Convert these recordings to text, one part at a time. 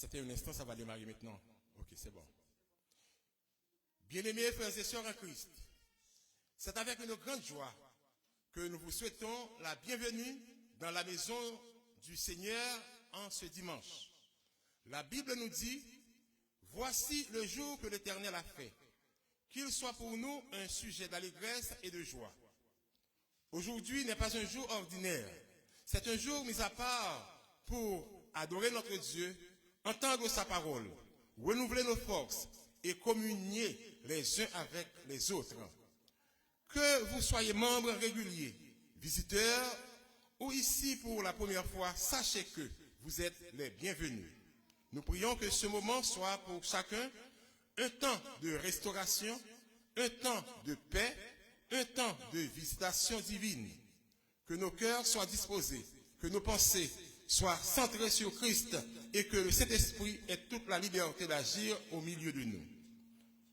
C'était un instant, ça va démarrer maintenant. Ok, c'est bon. Bien-aimés frères et sœurs en Christ, c'est avec une grande joie que nous vous souhaitons la bienvenue dans la maison du Seigneur en ce dimanche. La Bible nous dit, voici le jour que l'Éternel a fait, qu'il soit pour nous un sujet d'allégresse et de joie. Aujourd'hui n'est pas un jour ordinaire, c'est un jour mis à part pour adorer notre Dieu, entendre sa parole, renouveler nos forces et communier les uns avec les autres. Que vous soyez membres réguliers, visiteurs ou ici pour la première fois, sachez que vous êtes les bienvenus. Nous prions que ce moment soit pour chacun un temps de restauration, un temps de paix, un temps de visitation divine. Que nos cœurs soient disposés, que nos pensées soient centrées sur Christ et que le Saint-Esprit ait toute la liberté d'agir au milieu de nous.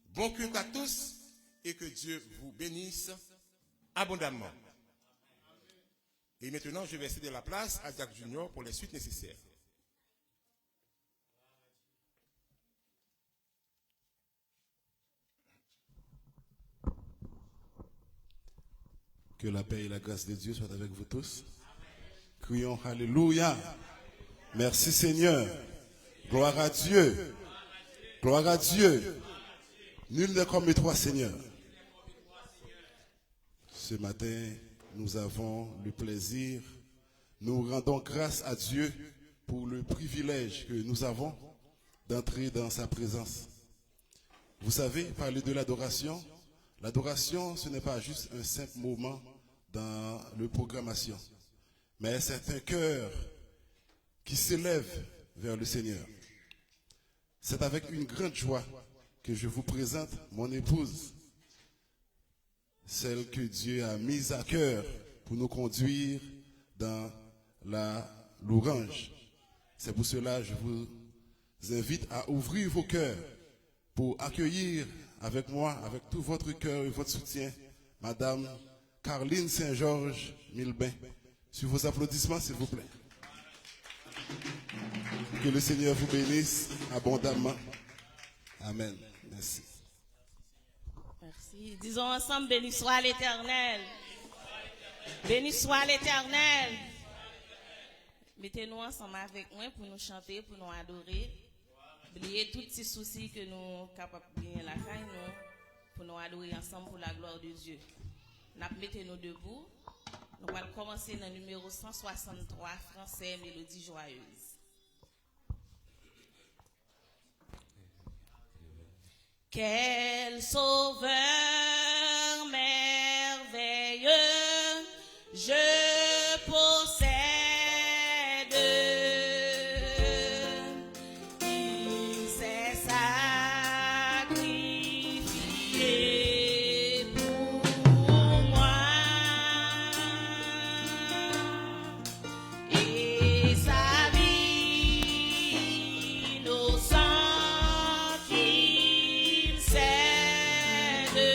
Bon culte à tous et que Dieu vous bénisse abondamment. Et maintenant, je vais céder la place à Jack Junior pour les suites nécessaires. Que la paix et la grâce de Dieu soient avec vous tous. Crions Alléluia. Merci Seigneur. Gloire à Dieu. Gloire à Dieu. Nul n'est comme toi, Seigneur. Ce matin, nous avons le plaisir, nous rendons grâce à Dieu pour le privilège que nous avons d'entrer dans sa présence. Vous savez, parler de l'adoration, l'adoration, ce n'est pas juste un simple moment dans la programmation, mais c'est un cœur qui s'élève vers le Seigneur. C'est avec une grande joie que je vous présente mon épouse, celle que Dieu a mise à cœur pour nous conduire dans la louange. C'est pour cela que je vous invite à ouvrir vos cœurs pour accueillir avec moi, avec tout votre cœur et votre soutien, Madame Caroline Saint-Georges Milbain. Sur vos applaudissements, s'il vous plaît. Que le Seigneur vous bénisse abondamment. Amen. Merci. Merci. Disons ensemble, béni soit l'Éternel. Béni soit l'Éternel. Mettez-nous ensemble avec moi pour nous chanter, pour nous adorer. Oubliez tous ces soucis que nous sommes capables de gagner la caille, pour nous adorer ensemble pour la gloire de Dieu. Mettez-nous debout. Nous allons commencer dans le numéro 163, français, Mélodie joyeuse. Quel sauveur merveilleux, je possède. Il s'est sacrifié pour moi. Et sa vie innocente, il cède.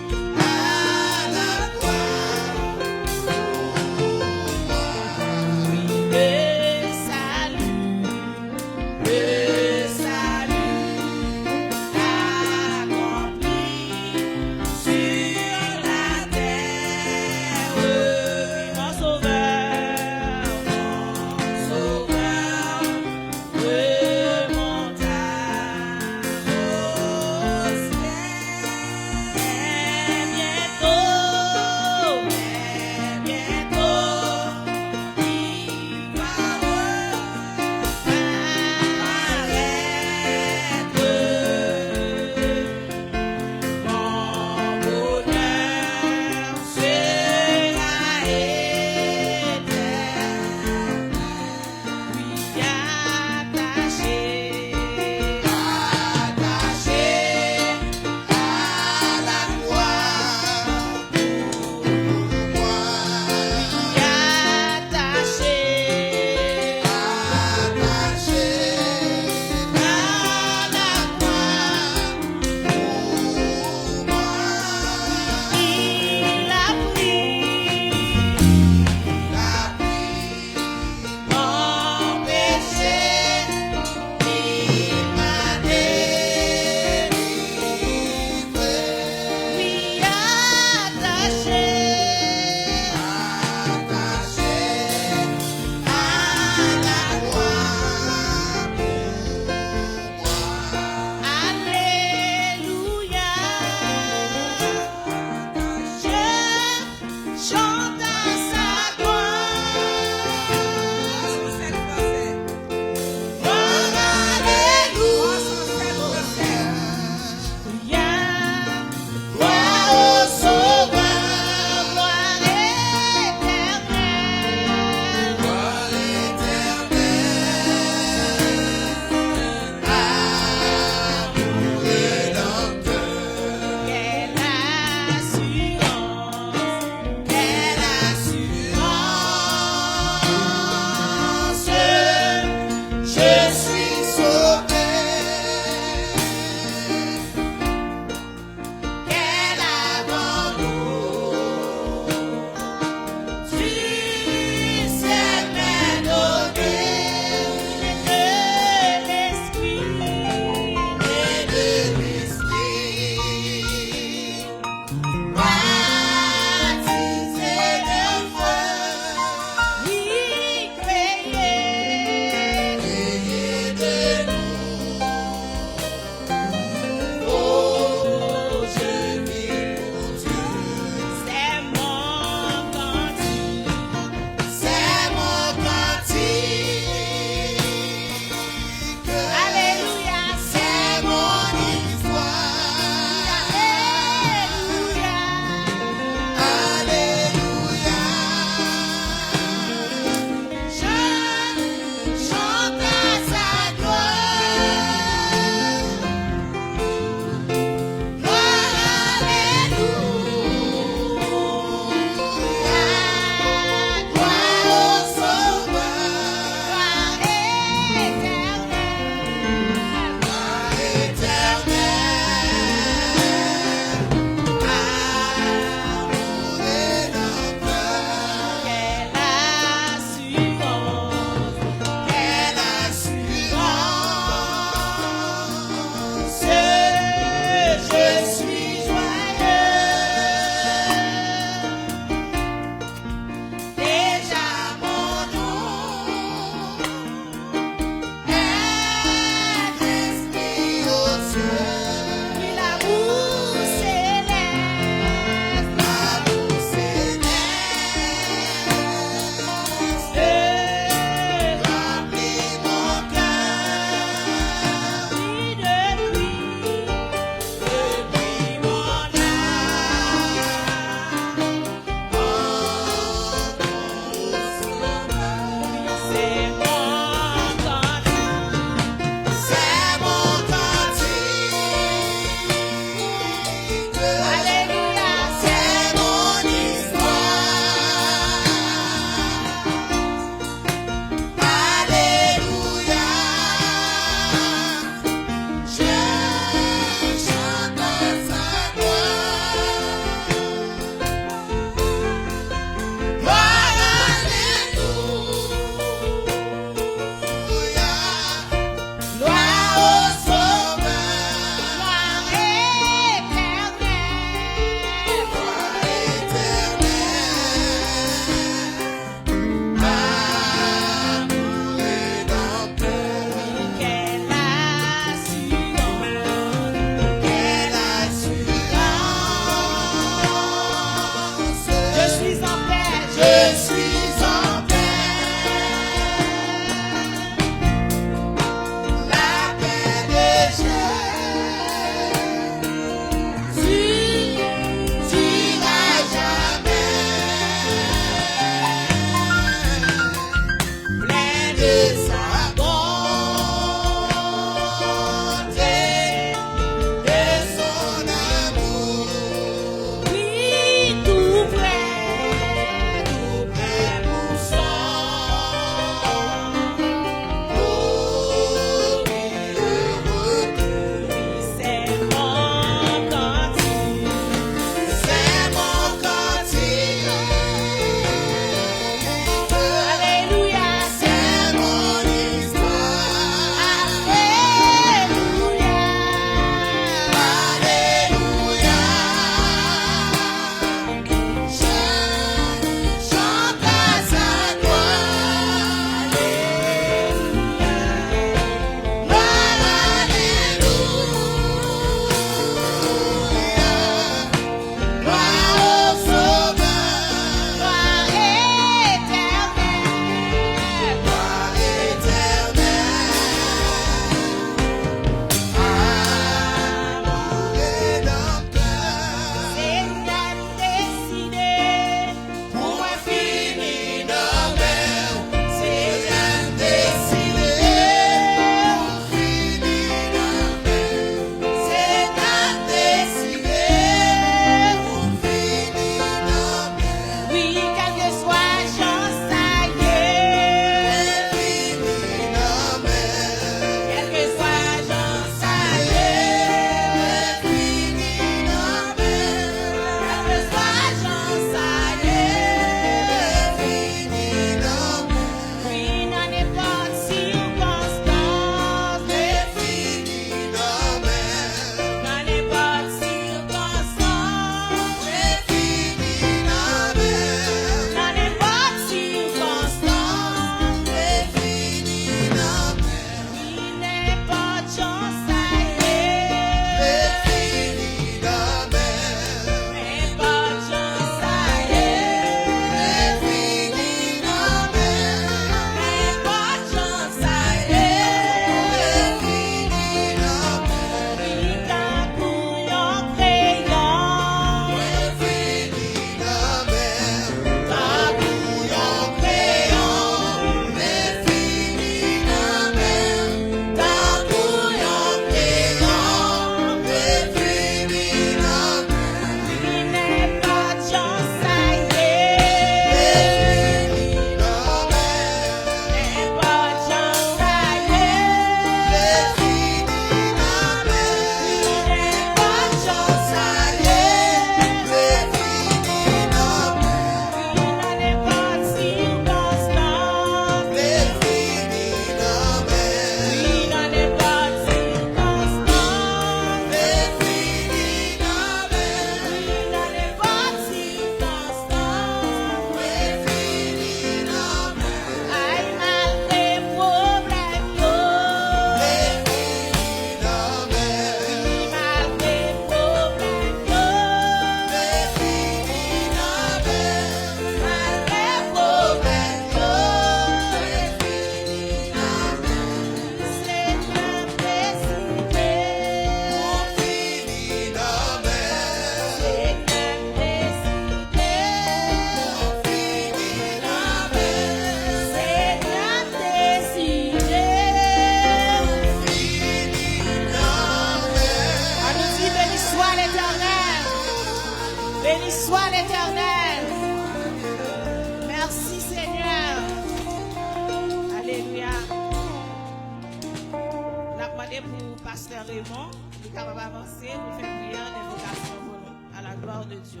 demander pour Pasteur Raymond, il est capable d'avancer pour faire prière d'invocation pour nous, à la gloire de Dieu.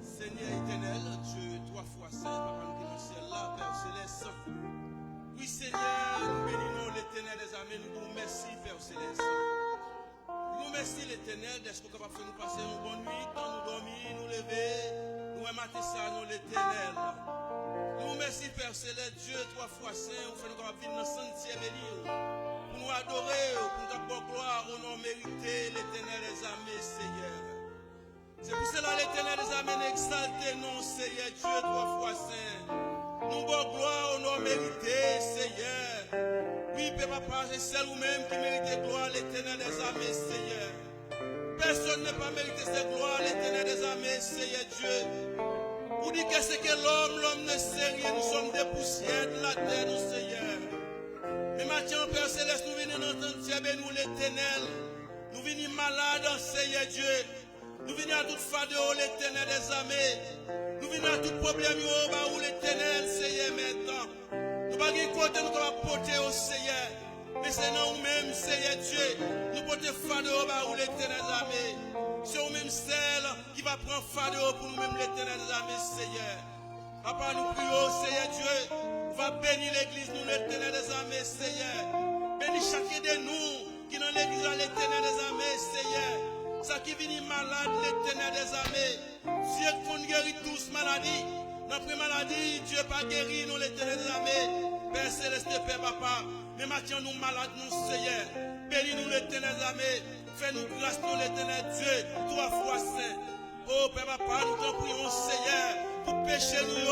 Seigneur éternel, Dieu, trois fois saint, Papa nous qui dans le ciel là, Père céleste. Oui, Seigneur, nous bénissons l'éternel des armées, nous vous remercions, Père céleste. Nous remercions l'éternel d'être capable de faire nous passer une bonne nuit, quand nous dormir, nous lever, nous remettre ça, nous l'éternel. Nous remercions, Père céleste, Dieu, trois fois saint, vous faites nous capables de vivre dans le sentier béni, pour nous adorer, pour nous avoir gloire, au nom mérité, l'éternel des armées, Seigneur. C'est pour cela l'éternel des armées exalté, non, Seigneur Dieu, trois fois saint. Nous bon gloire au nom mérité, Seigneur. Oui, Papa, c'est celle ou même qui mérite gloire, l'éternel des armées, Seigneur. Personne n'a pas mérité cette gloire, l'éternel des armées, Seigneur Dieu. Vous dites que c'est que l'homme ne sait rien, nous sommes des poussières de la terre, nous, Seigneur. Mais maintenant, Père Céleste, nous venons d'entendre Dieu, nous l'éternel. Nous venons malades, Seigneur Dieu. Nous venons à toute fadeur, l'éternel des armées. Nous venons à tout problème, où l'éternel, Seigneur, maintenant. Nous ne pouvons pas côté, nous pouvons porter au Seigneur. Mais c'est nous-mêmes, Seigneur Dieu. Nous portons fadeur, où l'éternel des armées. C'est nous-mêmes celle qui va prendre fadeur pour nous-mêmes, l'éternel des armées, Seigneur. Papa, nous prions, Seigneur Dieu. Va bénir l'église, nous, l'éternel des armées, Seigneur. Bénis chacun de nous qui dans l'église, l'éternel des armées, Seigneur. Ça qui vient malade, l'éternel des armées. Dieu qu'on guérit tous maladies. Notre maladie, Dieu pas guéri, nous l'éternel des armées. Père Céleste, Père Papa. Mais maintenant nous malades, nous Seigneur. Bénis-nous l'éternel des armées. Fais-nous grâce, nous l'éternel Dieu. Trois fois saint. Oh Père Papa, nous t'en prions Seigneur. Pour pécher nous.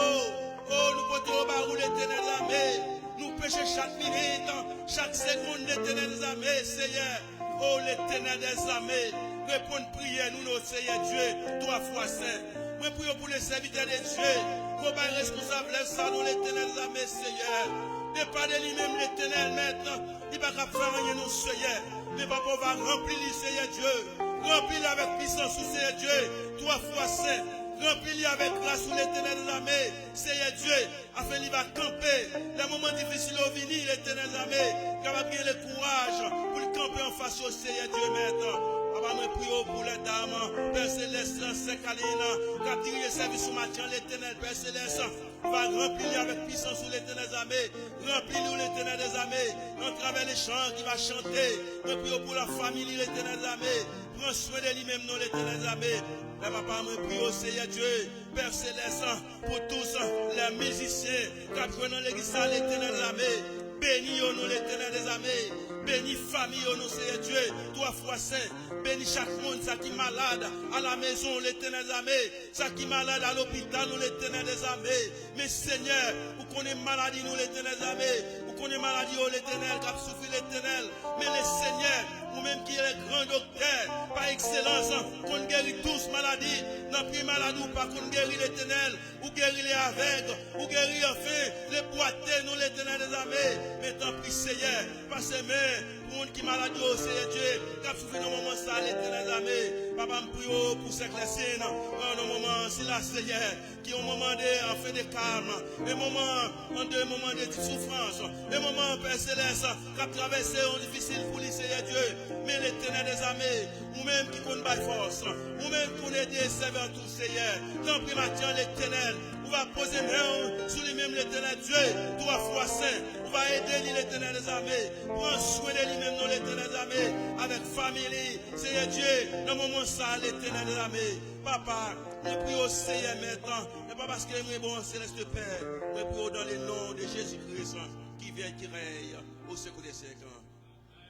Oh, nous portons au barou l'éternel des armées. Nous péchons chaque minute, chaque seconde l'éternel des armées, Seigneur. Oh l'éternel des armées. Répondre prière, nous, notre Seigneur Dieu, trois fois saint. Nous prions pour les serviteurs de Dieu, qu'on va responsable ça, nous, l'éternel des armées, Seigneur. Ne pas de lui-même, l'éternel, maintenant. Il va pas faire rien, nous, Seigneur. Mais papa va remplir, Seigneur Dieu. Remplir avec puissance, Seigneur Dieu, trois fois saint. Remplis avec grâce sous l'éternel des armées, Seigneur Dieu, afin qu'il va camper. Les moments difficiles au venir, l'éternel des armées, qu'il va bien le courage pour le camper en face au Seigneur Dieu maintenant. Papa, nous prions pour les dames, Père Céleste, Saint Calina, qui a tiré le service au matin, l'éternel, Père Céleste, va remplir avec puissance sous l'éternel des armées, remplis-nous l'éternel des armées, en travers les chants qui va chanter. Nous prions pour la famille, l'éternel des armées, prends soin de lui-même, nous, l'éternel des armées. Mais papa, nous prions, Seigneur Dieu, Père Céleste, pour tous les musiciens qui apprennent dans l'église, l'éternel des armées. Bénis nous, l'éternel des armées. Bénis famille, nous, Seigneur Dieu, trois fois saint. Bénis chaque monde, ça qui est malade à la maison, l'éternel des armées. Ça qui est malade à l'hôpital, nous, l'éternel des armées. Mais Seigneur, vous connaissez maladie, nous, l'éternel des armées. Vous connaissez maladie, oh, l'éternel, qui a souffert l'éternel. Mais le Seigneur, nous-mêmes qui est le grand docteur, par excellence, qu'on guérit tous maladies. N'a pris maladie ou pas qu'on guérit l'éternel, ou guérit les aveugles, ou guérit enfin les boiteux, nous, l'éternel des armées. Mais tant pis, Seigneur, passez main pour monde qui est malade, oh Seigneur Dieu, qui a souffert dans le moment ça, l'éternel des armées. Papa, me prie pour ces classes, dans le moment, c'est là, Seigneur, qui est un moment de, fait de calme, un moment, un moment de souffrance, un moment, Père Céleste, qui a traversé un difficile pour lui, Seigneur Dieu. Mais l'éternel des armées, ou même qui compte par force, ou même pour aider, servir tout, Seigneur. Tant pis, maintenant, l'éternel, on va poser main sur lui-même, l'éternel Dieu, trois fois saint. On va aider l'éternel des armées. Prends soin de lui-même, non, l'éternel des armées, avec famille, Seigneur Dieu, dans le moment ça, l'éternel des armées. Papa, nous prions au Seigneur maintenant, mais pas parce qu'il est bon, Céleste Père, nous prions dans le nom de Jésus-Christ, qui vient, qui règne au secours des siècles.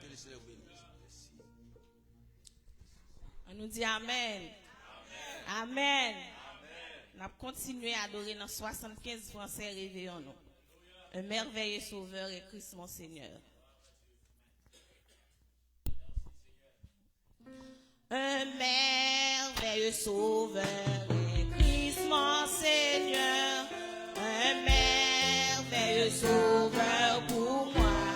Que le Seigneur bénisse. On nous dit Amen. Amen. On a continué à adorer dans 75 Français, réveillons-nous. Un merveilleux sauveur est Christ mon Seigneur. Un merveilleux sauveur est Christ mon Seigneur. Un merveilleux sauveur pour moi.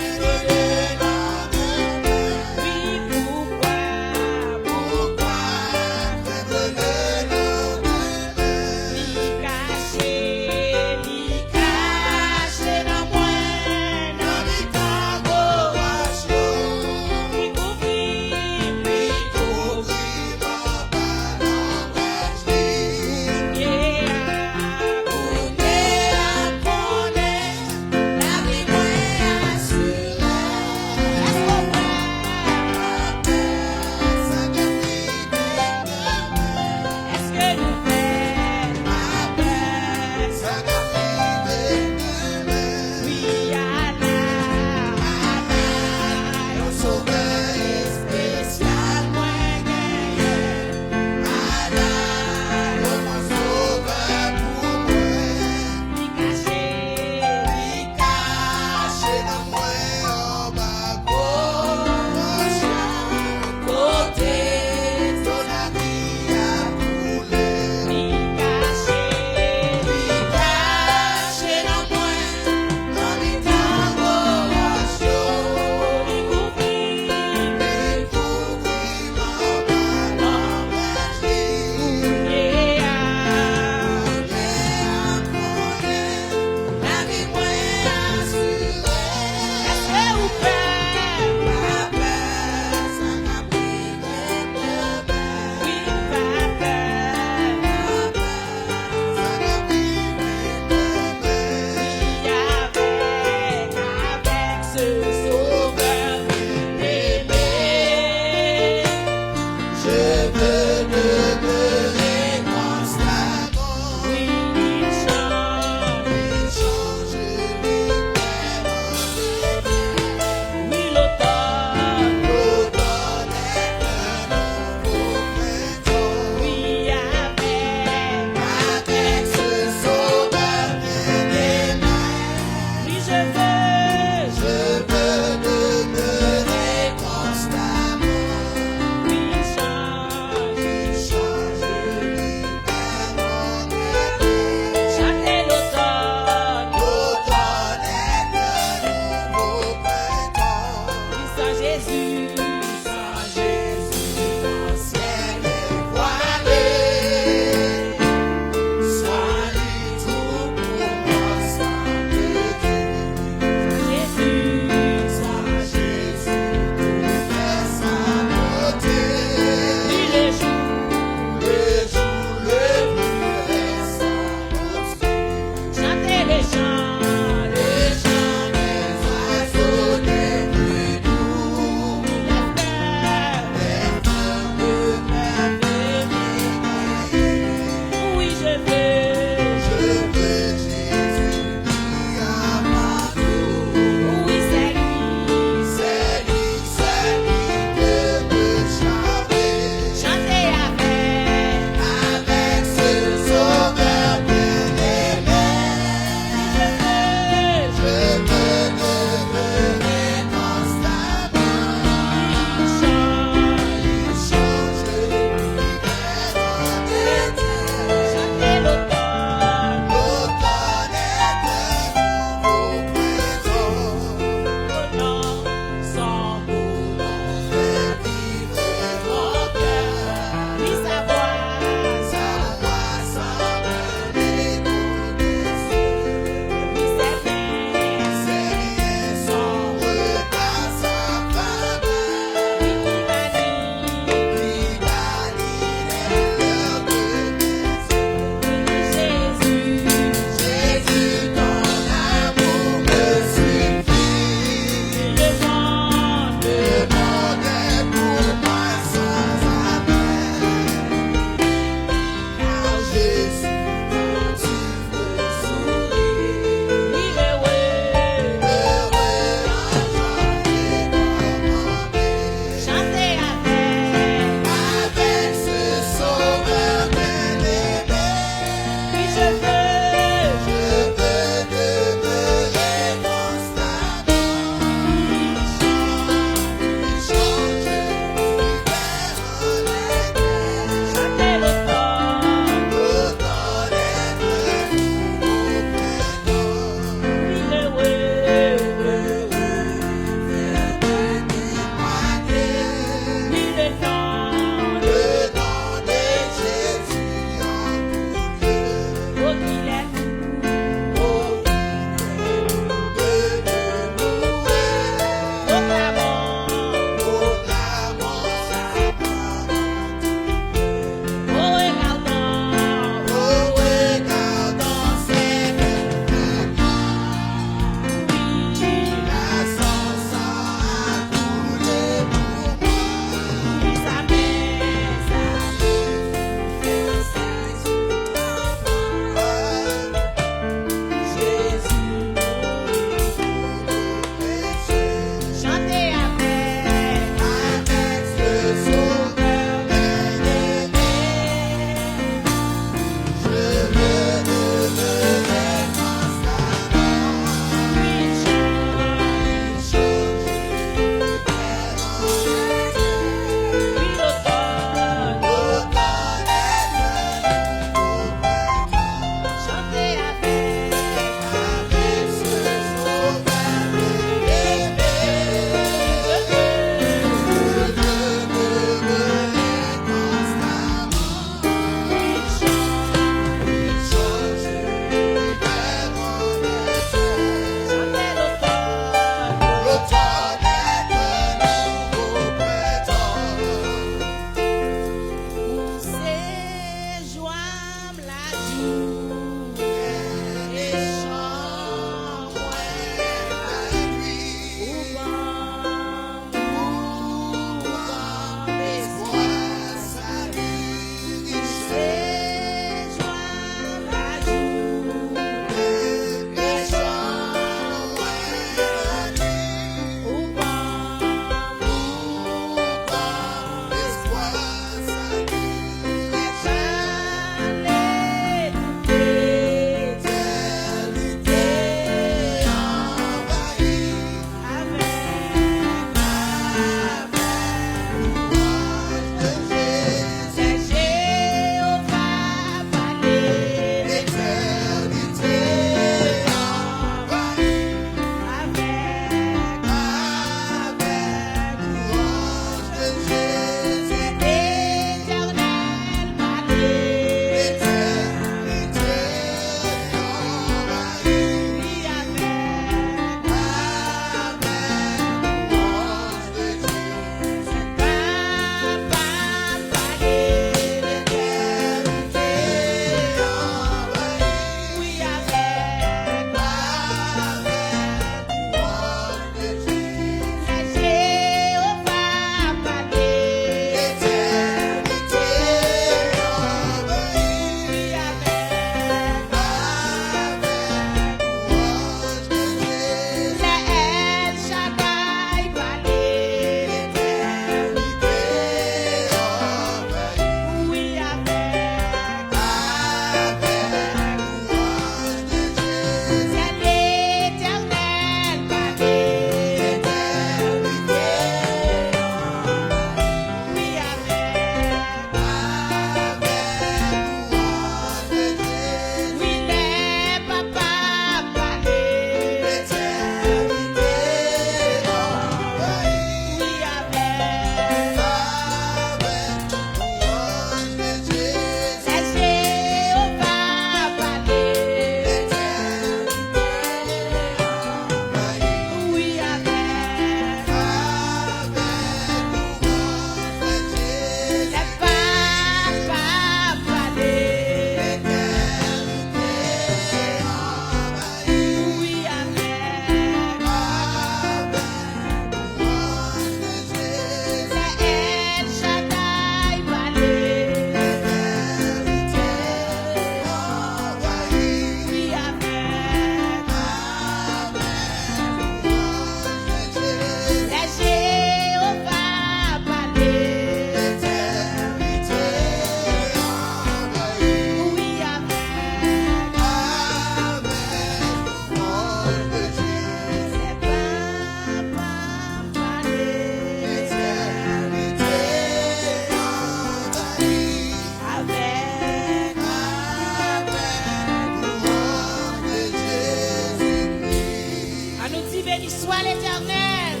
soit l'Éternel.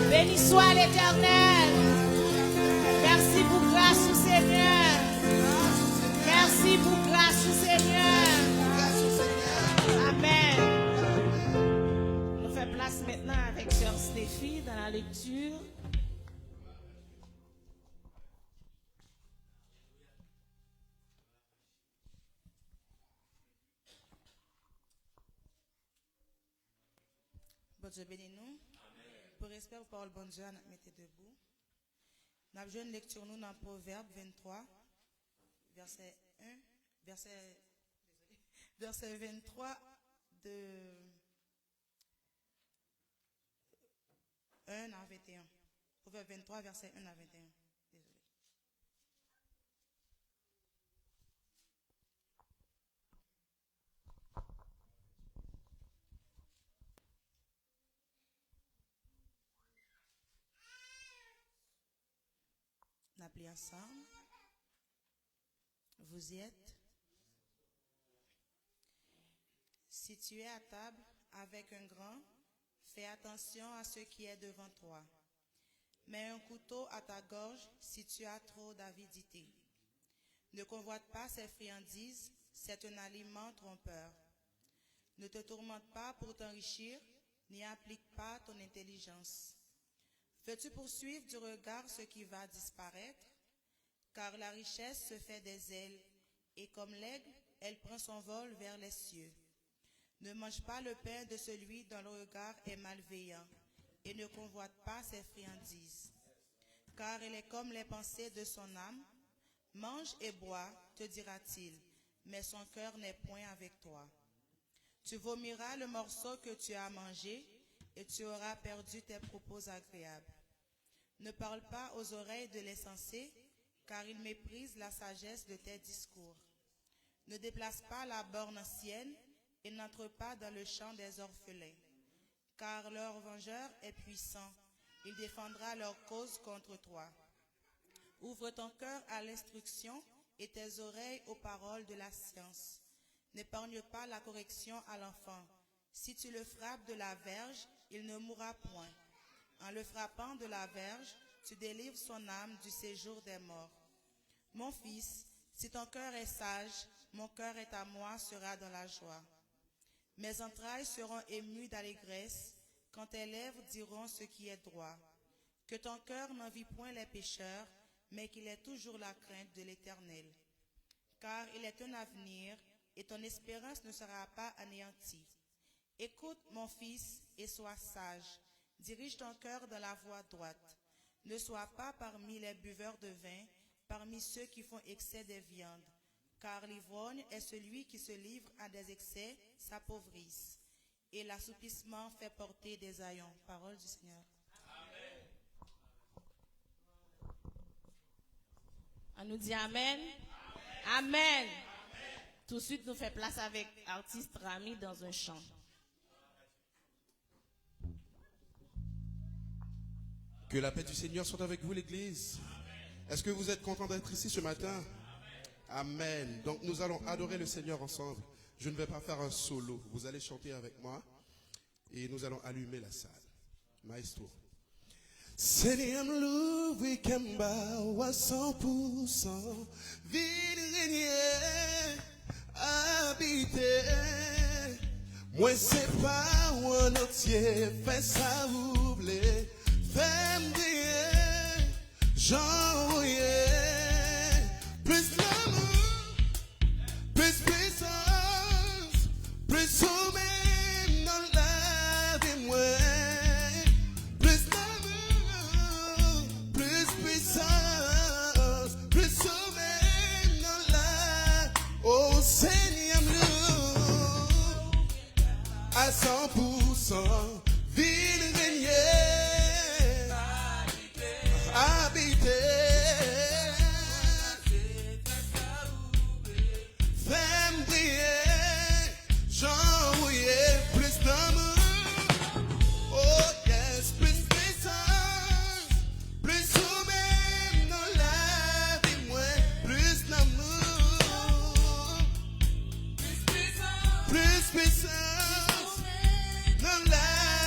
Béni soit l'Éternel. Merci pour grâce au Seigneur. Merci pour grâce au Seigneur. Amen. On fait place maintenant avec Sœur Stéphie dans la lecture. Bon Dieu bénis nous. Pour respect aux paroles bon Dieu, nous mettez debout. Nous avons une lecture nous dans Proverbe 23, verset 1, verset 23 de 1 à 21. Proverbe 23, verset 1 à 21. Désolé. On appelle ensemble. Vous y êtes. Si tu es à table avec un grand, fais attention à ce qui est devant toi. Mets un couteau à ta gorge si tu as trop d'avidité. Ne convoite pas ces friandises, c'est un aliment trompeur. Ne te tourmente pas pour t'enrichir, n'y applique pas ton intelligence. Veux-tu poursuivre du regard ce qui va disparaître? Car la richesse se fait des ailes, et comme l'aigle, elle prend son vol vers les cieux. Ne mange pas le pain de celui dont le regard est malveillant, et ne convoite pas ses friandises. Car elle est comme les pensées de son âme. Mange et bois, te dira-t-il, mais son cœur n'est point avec toi. Tu vomiras le morceau que tu as mangé, et tu auras perdu tes propos agréables. Ne parle pas aux oreilles de l'insensé, car il méprise la sagesse de tes discours. Ne déplace pas la borne ancienne, et n'entre pas dans le champ des orphelins. Car leur vengeur est puissant, il défendra leur cause contre toi. Ouvre ton cœur à l'instruction et tes oreilles aux paroles de la science. N'épargne pas la correction à l'enfant. Si tu le frappes de la verge, il ne mourra point. En le frappant de la verge, tu délivres son âme du séjour des morts. Mon fils, si ton cœur est sage, mon cœur est à moi, sera dans la joie. Mes entrailles seront émues d'allégresse, quand tes lèvres diront ce qui est droit. Que ton cœur n'envie point les pécheurs, mais qu'il ait toujours la crainte de l'Éternel. Car il est un avenir, et ton espérance ne sera pas anéantie. Écoute, mon fils, et sois sage. Dirige ton cœur dans la voie droite. Ne sois pas parmi les buveurs de vin, parmi ceux qui font excès des viandes. Car l'ivrogne est celui qui se livre à des excès, s'appauvrisse. Et l'assoupissement fait porter des haillons. Parole du Seigneur. On nous dit Amen. Amen. Tout de suite, nous fait place avec artiste Rami dans un chant. Que la paix du Seigneur soit avec vous, l'Église. Est-ce que vous êtes content d'être ici ce matin? Amen. Donc nous allons adorer le Seigneur ensemble. Je ne vais pas faire un solo. Vous allez chanter avec moi et nous allons allumer la salle. Maestro. Seigneur, loué Kemba, à 100%, vide régner, habiter. Moi, c'est pas un entier, fais ça oublier, fais-moi briller, j'envoie. Plus l'amour, plus puissance, plus sommeil dans la vie, moi. Plus l'amour, plus puissance, plus sommeil dans la. Oh Seigneur, nous, à 100%, ville régner, habiter. Plus puissance dans la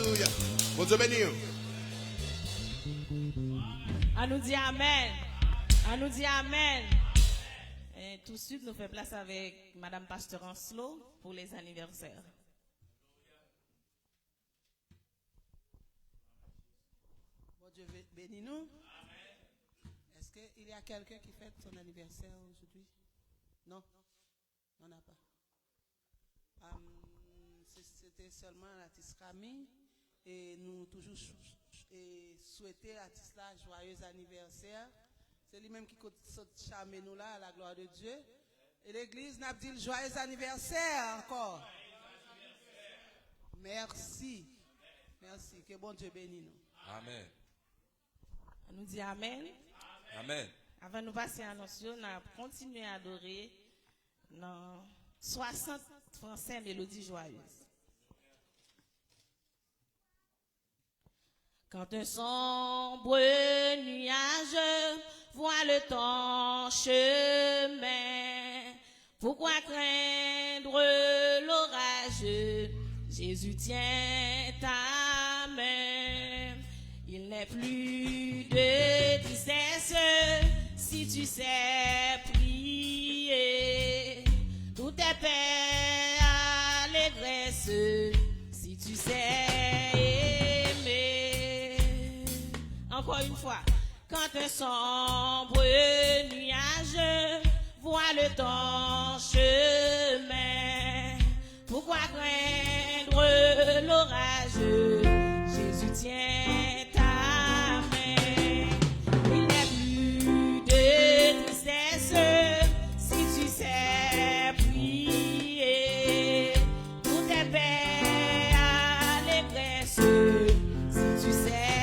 Alléluia. Bon Dieu béni. On nous dit Amen. On nous dit Amen. Et tout de suite, nous faisons place avec Madame Pasteur Anslo pour les anniversaires. Bon Dieu bénis nous. Est-ce qu'il y a quelqu'un qui fête son anniversaire aujourd'hui? Non? On n'a pas. C'était seulement l'artiste Camille et nous toujours souhaiter l'artiste là joyeux anniversaire. C'est lui-même qui charme nous là à la gloire de Dieu. Et l'église n'a dit joyeux anniversaire encore. Merci. Merci. Que bon Dieu bénisse nous. Amen. On nous dit Amen. Amen. Avant de nous passer à l'annonce, on a continué à adorer dans 60 français mélodies joyeuses. Quand un sombre nuage voit le temps chemin, pourquoi craindre l'orage? Jésus tient ta main. Il n'est plus de tristesse si tu sais prier. Tout est paix, allégresse si tu sais aimer. Encore une fois. Quand un sombre nuage voit le temps chemin, pourquoi craindre l'orage? Jésus tient ta main. Il n'est plus de tristesse si tu sais prier. Tout est paix, allégresse si tu sais.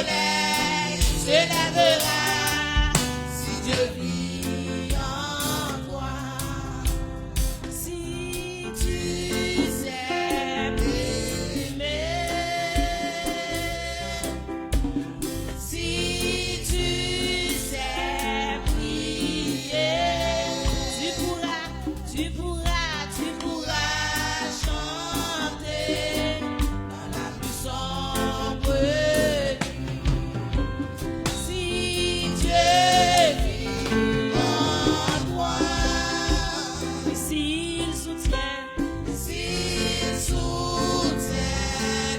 soleil se lèvera si Dieu vit en toi. Si tu sais aimer, si tu sais prier, tu pourras chanter dans la plus sombre nuit. Si Dieu vit en toi, et s'il soutient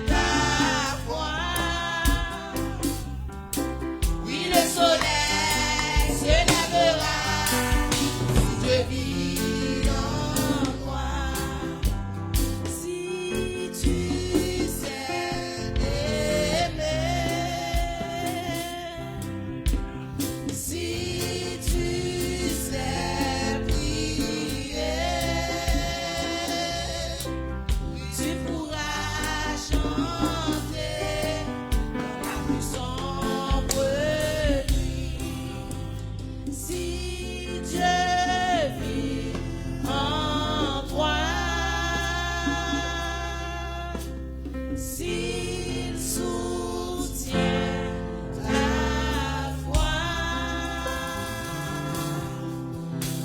ta foi, oui, le soleil se lèvera si Dieu vit en toi. Si tu sais aimer, si tu sais prier, tu pourras chanter dans la plus sombre nuit. Si Dieu vit en toi, s'il soutient ta foi,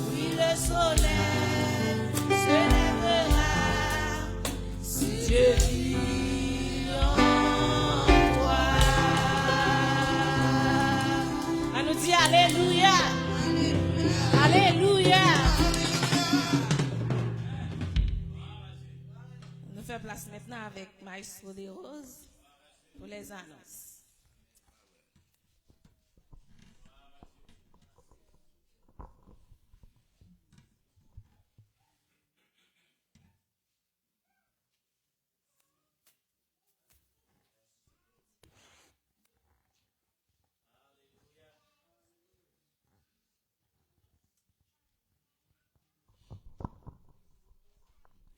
oui, le soleil se lèvera si Dieu vit en toi. On nous dit Alléluia. Alléluia. Nous faisons place maintenant avec Maestro des Roses pour les annonces.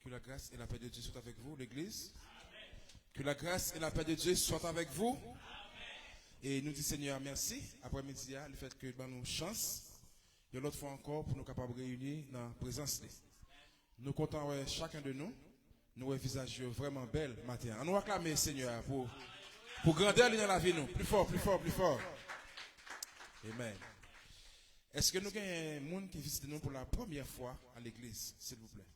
Que la grâce et la paix de Dieu soient avec vous, l'Église. Que la grâce et la paix de Dieu soient avec vous. Et nous disons Seigneur merci après-midi le fait que nous avons chance de l'autre fois encore pour nous capables de réunir dans la présence. Nous comptons chacun de nous, nous visage vraiment belle matin. On nous acclamer Seigneur pour grandeur dans la vie nous. Plus fort, plus fort, plus fort. Amen. Est-ce que nous avons un monde qui visite nous pour la première fois à l'église, s'il vous plaît?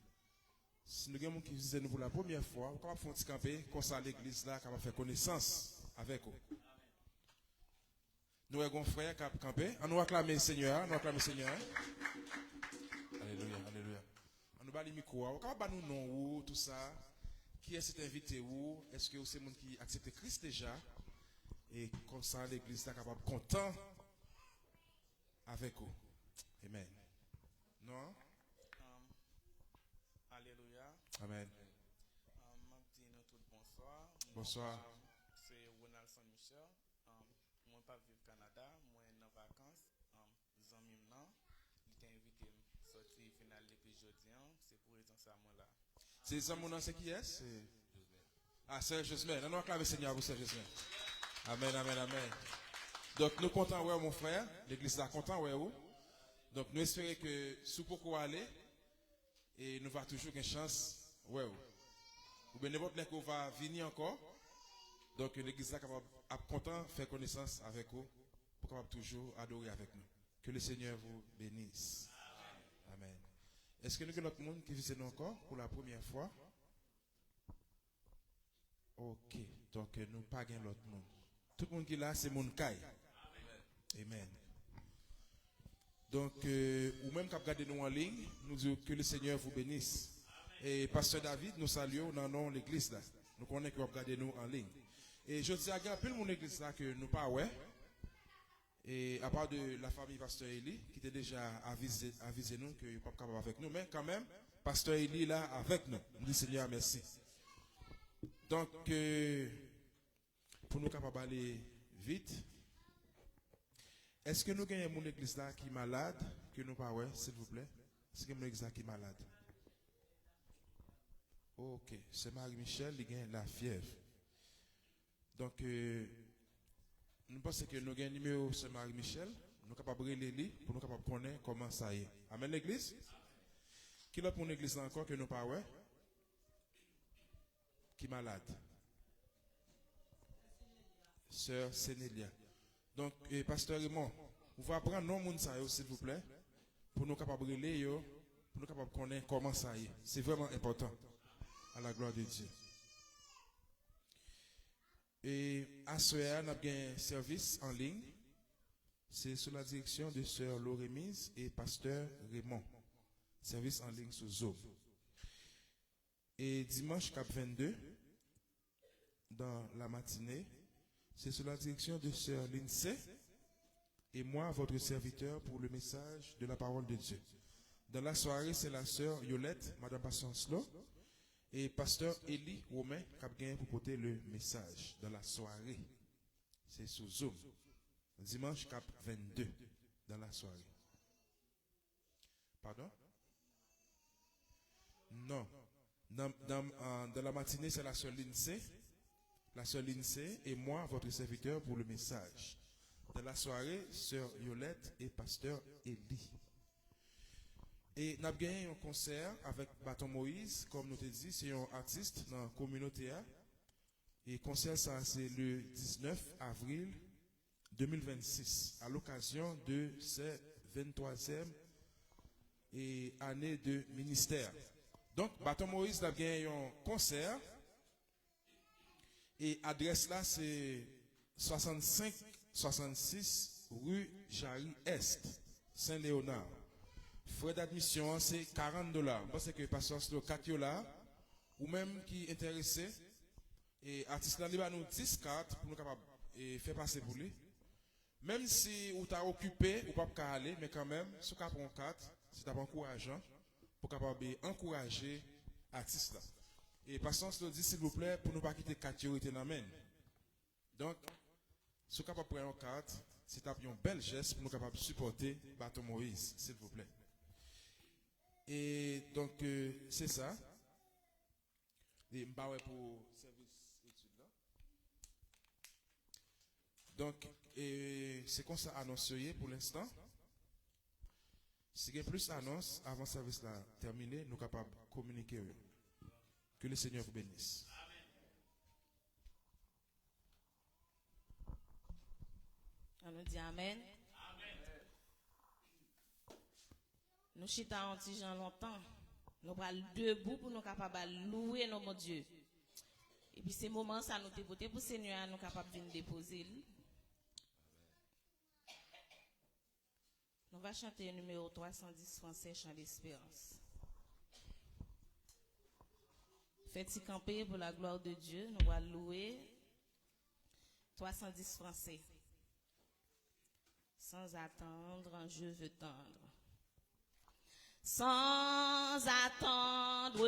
Si nous avons un monde qui visite nous pour la première fois, on va faire un petit camper, comme ça à l'église là, on va faire connaissance avec vous. Nous avons un frère qui a campé. On nous acclame le Seigneur. Nous acclame le Seigneur. Alléluia, alléluia. On nous bat les micros. On va nous nom tout ça. Qui est cet invité où? Est-ce que c'est le monde qui accepte Christ déjà? Et comme ça, l'église est capable content avec vous. Amen. Non? Alléluia. Amen. Nous tous bonsoir. Bonsoir. C'est Ronald Saint-Michel. Moi, pas vivre au Canada. Moi, en vacances. Zami maintenant. Il t'a invité à sortir finale l'épisode. C'est pour raison ça, moi là. C'est ça, mon nom, c'est qui est? Ah, c'est Josmel. Non, acclame le Seigneur pour Sœur Josmel. Amen, amen, amen. Donc, nous comptons, ouais, mon frère. L'église là, content, ouais, où? Donc, nous espérons que, sous pourquoi aller, et nous va toujours une chance, ouais, ou bien n'importe qui va venir encore. Donc, l'église là, capable, content, faire connaissance avec vous, pour capable toujours adorer avec nous. Que le Seigneur vous bénisse. Amen. Est-ce que nous avons d'autres monde qui visite nous encore pour la première fois? Ok, donc nous pas gain l'autre monde. Tout le monde qui est là, c'est mon caille. Amen. Donc, ou même quand vous regardez nous en ligne, nous disons que le Seigneur vous bénisse. Et Pasteur David, nous saluons dans non l'église là. Nous connaissons que vous regardez nous en ligne. Et je dis à peu mon église là que nous pas ouais. Et à part de la famille Pasteur Eli, qui était déjà avisé nous qu'il n'est pas capable avec nous, mais quand même, Pasteur Eli là avec nous. Nous disons Seigneur merci. Donc, pour nous capables d'aller vite, est-ce que nous avons mon église là qui est malade, que nous pas ouais, s'il vous plaît? Est-ce que mon église là qui est malade? Ok, c'est Marie-Michel, il a la fièvre. Donc, nous pensons que nous avons un numéro de Marie-Michel, nous sommes capables de lire pour nous capables de connaître comment ça y est. Amen l'église. Qui est pour l'église encore que nous pas ouais? Qui est malade? Sœur Sénélia. Donc, pasteur Raymond, vous pouvez prendre nos monde ça s'il vous plaît, pour nous capables de lire, pour nous capables de connaître comment ça y est. C'est vraiment important. À la gloire de Dieu. Et à ce soir, nous avons un service en ligne. C'est sous la direction de sœur Laurémise et pasteur Raymond. Service en ligne sur Zoom. Et dimanche cap 22, dans la matinée, c'est sous la direction de sœur Lindsay et moi, votre serviteur, pour le message de la parole de Dieu. Dans la soirée, c'est la sœur Yolette, Madame Patience-Lo, et pasteur Élie Romain qui a gagné pour porter le message dans la soirée. C'est sous Zoom. Dimanche cap 22 dans la soirée. Pardon? Non. Dans la matinée, c'est la sœur Lindsay. La sœur Lindsay et moi, votre serviteur, pour le message. Dans la soirée, sœur Yolette et pasteur Élie. Et nous avons gagné un concert avec Bâton Moïse, comme nous te dit, c'est un artiste dans la communauté. Et concert ça, c'est le 19 avril 2026, à l'occasion de ce 23e année de ministère. Donc, Bâton Moïse a gagné un concert. Et adresse là, c'est 65-66 rue Jarry-Est, Saint-Léonard. Frais d'admission, c'est $40. Je pense que pasteur Slo 4 là, ou même qui est intéressé, et artiste là, il va nous 10 cartes pour nous capables de faire passer pour lui. Même si vous t'as occupé, ou pas aller, mais quand même, si vous avez une carte, c'est encourageant pour capable encourager l'artiste là. Et pasteur Slo dit, s'il vous plaît, pour ne pas quitter 4 jours, donc, si vous êtes capable de prendre une carte, c'est un bel geste pour nous capable de supporter Bâton Moïse, s'il vous plaît. Et donc, c'est ça. Et m'bawé pour service étude là. Donc, c'est comme ça annoncé pour l'instant. Si il y a plus d'annonces avant le service là terminé, nous sommes capables de communiquer. Que le Seigneur vous bénisse. On nous dit Amen. Nous chita un petit gens longtemps. Nous allons debout pour nous capables de louer nos Dieu. Et puis ces moments, ça nous dévoter pour le Seigneur, nous capables de déposer. Nous allons chanter le numéro 310 français, Chant d'espérance. Faites-y camper pour la gloire de Dieu. Nous allons louer 310 français. Sans attendre, je veux tendre. Sans attendre,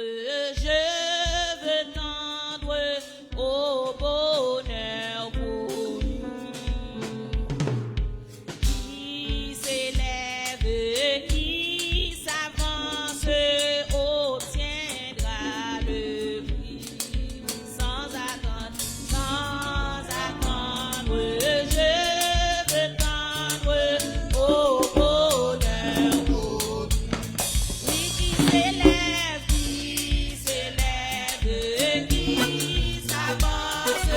je veux tendre au bonheur pour nous. Qui s'élève, qui s'avance, obtiendra le prix. Sans attendre, je veux tendre au bonheur pour nous. Oui, qui s'élève, qui s'avance,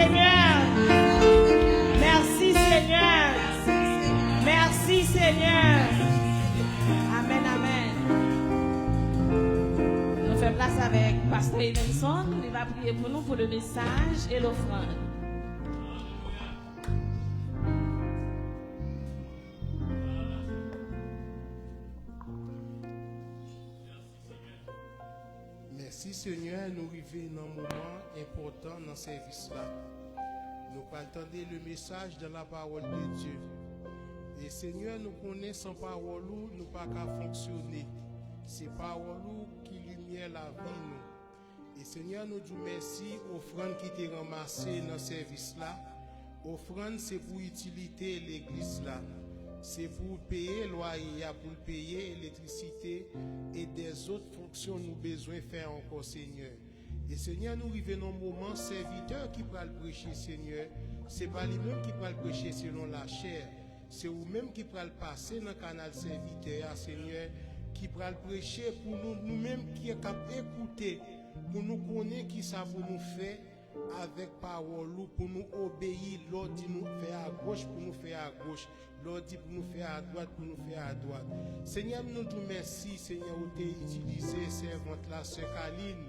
Seigneur. Merci Seigneur. Merci Seigneur. Amen, amen. Nous faisons place avec Pasteur Evenson. Il va prier pour nous pour le message et l'offrande. Merci Seigneur, nous arrivons dans un moment important dans ce service-là. Nous attendons le message de la parole de Dieu. Et Seigneur, nous connaissons sans parole, nous ne pouvons pas fonctionner. C'est parole qui lumière la vie nous. Et Seigneur, nous disons merci offrande qui t'est ramassée dans ce service-là. Offrande, c'est pour utiliser l'église là. C'est pour payer loyer, pour payer l'électricité et des autres fonctions nous besoin faire encore, Seigneur. Et Seigneur, nous arrivons dans un moment serviteur qui va le prêcher, Seigneur. Ce n'est pas lui-même qui va le prêcher selon la chair. C'est vous-même qui va le passer dans le canal serviteur, Seigneur, qui va le prêcher pour nous-mêmes qui est capable d'écouter, pour nous connaître qui ça pour nous faire. Avec parole pour nous obéir, l'autre dit nous faire à gauche pour nous faire à gauche, l'autre dit pour nous faire à droite pour nous faire à droite. Seigneur, nous te remercions, Seigneur, où tu as utilisé servante la sœur Kaline,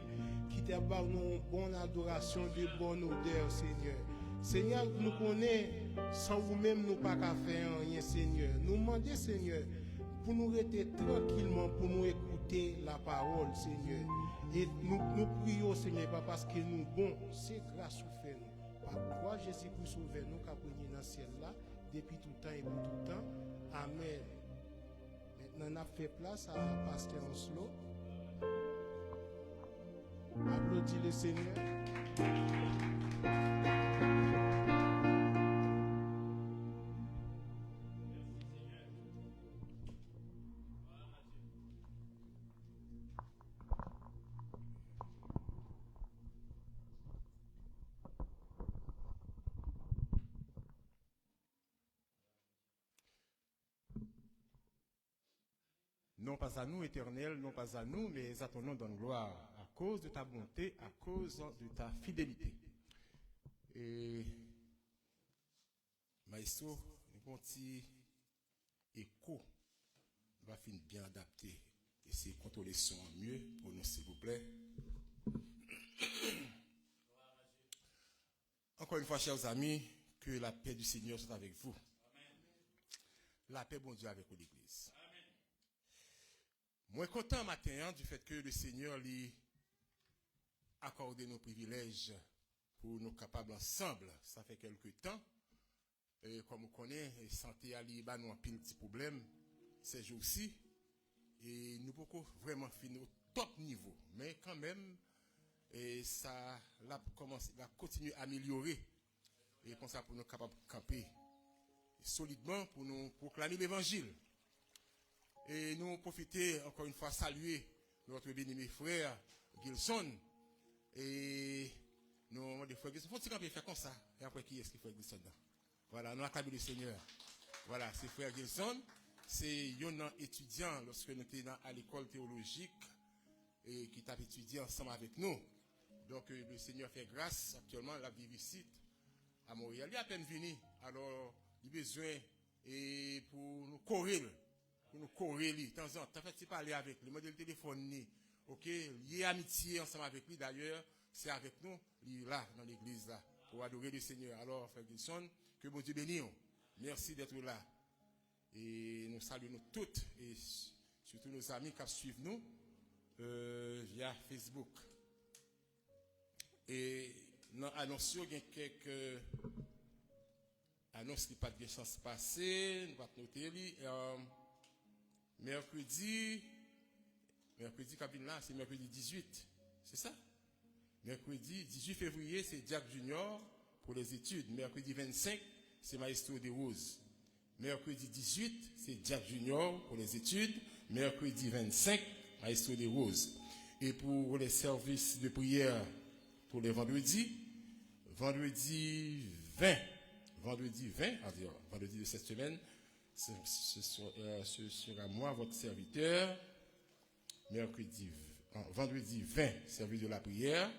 qui t'a donné une bonne adoration, de bonne odeur, Seigneur. Seigneur, nous connaissons, sans vous-même, nous pas qu'à faire rien, Seigneur. Nous demandons, Seigneur, pour nous rester tranquillement, pour nous écouter la parole, Seigneur. Et nous prions, Seigneur, pas parce que nous bons, c'est grâce au fait nous. Par quoi Jésus-Christ sauve nous, qu'a pris dans le ciel là, depuis tout temps et pour tout temps. Amen. Maintenant, on a fait place à Pasteur Oslo. Applaudis le Seigneur. Non pas à nous, éternel, non pas à nous, mais à ton nom donne gloire, à cause de ta bonté, à cause de ta fidélité. Et, Maestro, un petit écho va finir bien adapté. Essayez de contrôler le son mieux pour nous, s'il vous plaît. Encore une fois, chers amis, que la paix du Seigneur soit avec vous. La paix, bon Dieu, avec l'Église. Moi, content matin du fait que le Seigneur lui accorde nos privilèges pour nous capables ensemble. Ça fait quelque temps. Et comme on connaît, la santé à l'Iban nous a un petit problème ces jours-ci. Et nous pouvons vraiment finir au top niveau. Mais quand même, et ça l'a continué à améliorer. Et comme ça, pour nous capables de camper solidement pour nous proclamer l'évangile. Et nous profiter encore une fois saluer notre bien-aimé frère Gilson. Et nous, des frères Gilson, faut-il faire comme ça? Et après, qui est-ce qui fait Gilson? Voilà, nous acclamons le Seigneur. Voilà, c'est frère Gilson. C'est un étudiant lorsque nous étions à l'école théologique et qui t'a étudié ensemble avec nous. Donc, le Seigneur fait grâce actuellement la vie ici à Montréal. Il est à peine venu. Alors, il a besoin et pour nous courir. Nous corréler de temps en temps. En fait, c'est parler avec lui. Moi, le téléphone, ok, il y a amitié ensemble avec lui. D'ailleurs, c'est avec nous, il est là, dans l'église, là, pour adorer le Seigneur. Alors, frère Gilson, que bon Dieu bénisse. Merci d'être là. Et nous saluons nous toutes, et surtout nos amis qui suivent nous via Facebook. Et nous annonçons qu'il y a quelques annonces qui n'ont pas de chance passer. Nous allons noter. Mercredi, cabine là, c'est mercredi 18, c'est ça? Mercredi 18 février, c'est Jack Junior pour les études. Mercredi 25, c'est Maestro des Roses. Mercredi 18, c'est Jack Junior pour les études. Mercredi 25, Maestro des Roses. Et pour les services de prière pour les vendredis, vendredi 20, vendredi de cette semaine, ce sera moi, votre serviteur, vendredi 20, service de la prière,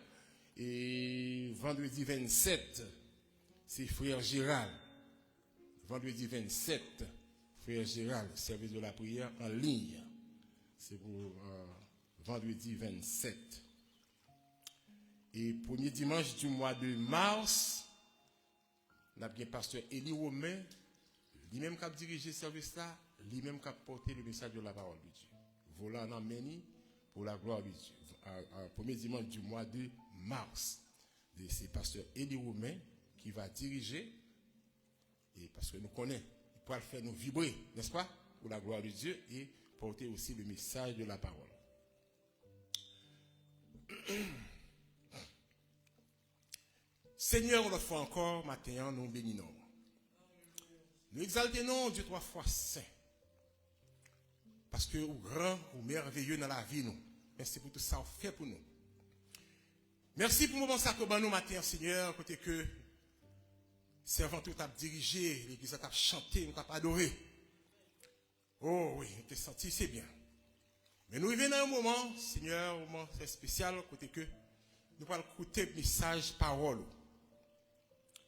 et vendredi 27, c'est frère Gérald. Vendredi 27, frère Gérald, service de la prière en ligne. C'est pour vendredi 27. Et premier dimanche du mois de mars, nous avons bien pasteur Élie Romain, lui-même qui a dirigé ce service-là, lui-même qui a porté le message de la parole de Dieu. Voilà en amené pour la gloire de Dieu. Premier dimanche du mois de mars. C'est pasteur Élie Romain qui va diriger. Et parce que nous connaissons, il pourra le faire nous vibrer, n'est-ce pas, pour la gloire de Dieu et porter aussi le message de la parole. Seigneur, on le fait encore, matin, nous bénissons. Nous exaltons Dieu 3 fois saint. Parce que au grand, au merveilleux dans la vie, nous. Merci pour tout ça, on fait pour nous. Merci pour le moment ça que nous matin, Seigneur, côté que servant tout a dirigé, l'église a chanté, nous a adoré. Oh oui, on t'a senti, c'est bien. Mais nous vivons dans un moment, Seigneur, un moment très spécial, côté que nous allons écouter le message, parole.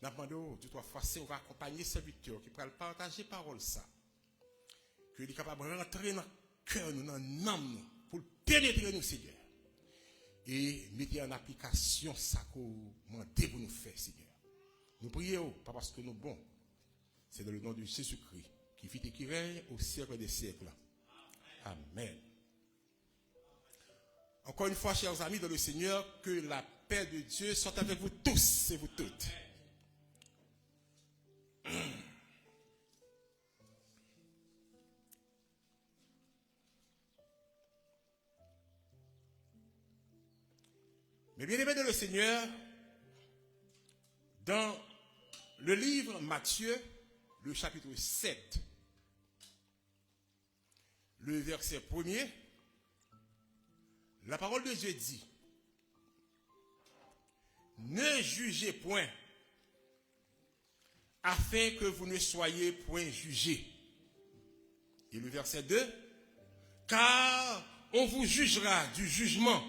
Nous demandons, deux, trois fois, on va accompagner ce serviteur qui pourra partager parole ça. Qu'il est capable de rentrer dans le cœur, dans l'âme, nous, pour pénétrer nous, Seigneur. Et mettre en application ça qu'on demande pour nous faire, Seigneur. Nous prions, pas parce que nous sommes bons. C'est dans le nom de Jésus-Christ, qui vit et qui règne au siècle des siècles. Amen. Encore une fois, chers amis dans le Seigneur, que la paix de Dieu soit avec vous tous et vous toutes. Mais bien aimés dans le Seigneur, dans le livre Matthieu, le chapitre 7, le verset 1er, la parole de Dieu dit, ne jugez point, afin que vous ne soyez point jugés. Et le verset 2, car on vous jugera du jugement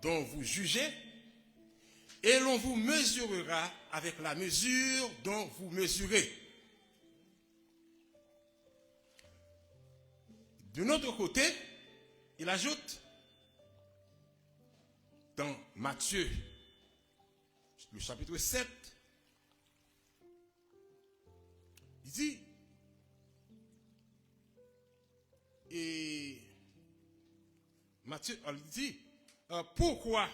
dont vous jugez, et l'on vous mesurera avec la mesure dont vous mesurez. De notre côté, il ajoute, dans Matthieu, le chapitre 7, il dit, et Matthieu, il dit, pourquoi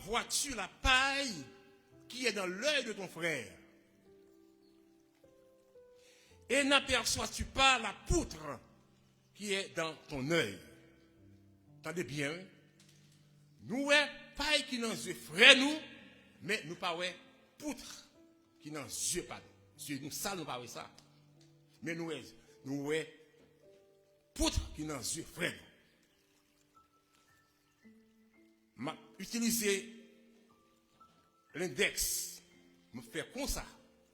vois-tu la paille qui est dans l'œil de ton frère et n'aperçois-tu pas la poutre qui est dans ton œil? Attendez bien, nous ouais paille qui est dans les yeux frère nous, mais nous pas ouais poutre qui est dans les yeux pas nous. Nous ça nous pas ouais ça. Mais nous ouais poutre qui est dans les yeux frère nous. Utiliser l'index, nous faire comme ça,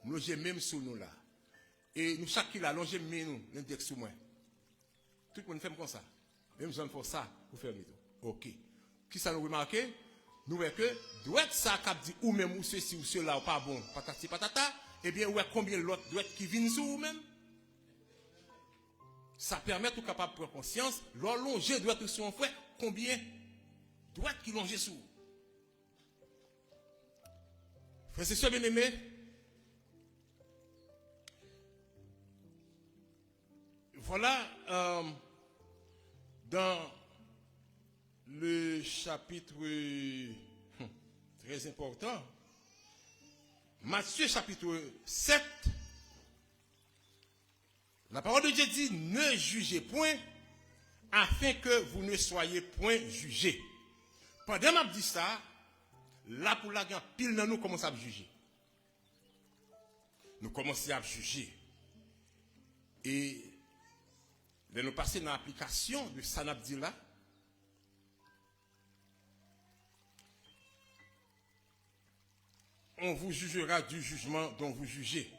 nous loger même sur nous là. Et nous chaque qui l'a longer nous l'index sur moi. Tout le monde fait comme ça. Même si on fait ça, vous faites tout. Ok. Qui ça nous remarque? Nous voyons que doit être ça qui dit ou même ou ceci ou cela ou pas bon, patati patata, eh bien ouais combien l'autre doit être qui vient sur vous même. Ça permet tout capable de prendre conscience, l'allonger doit être sur un frère, combien doit qui longe sous. Frères et sœurs bien-aimés, voilà dans le chapitre très important, Matthieu chapitre 7, la parole de Dieu dit, ne jugez point, afin que vous ne soyez point jugés. Pendant que je dis ça, là pour la guerre, pile dans nous commençons à juger. Nous commençons à juger. Et de nous passer dans l'application de ça, dit là, on vous jugera du jugement dont vous jugez.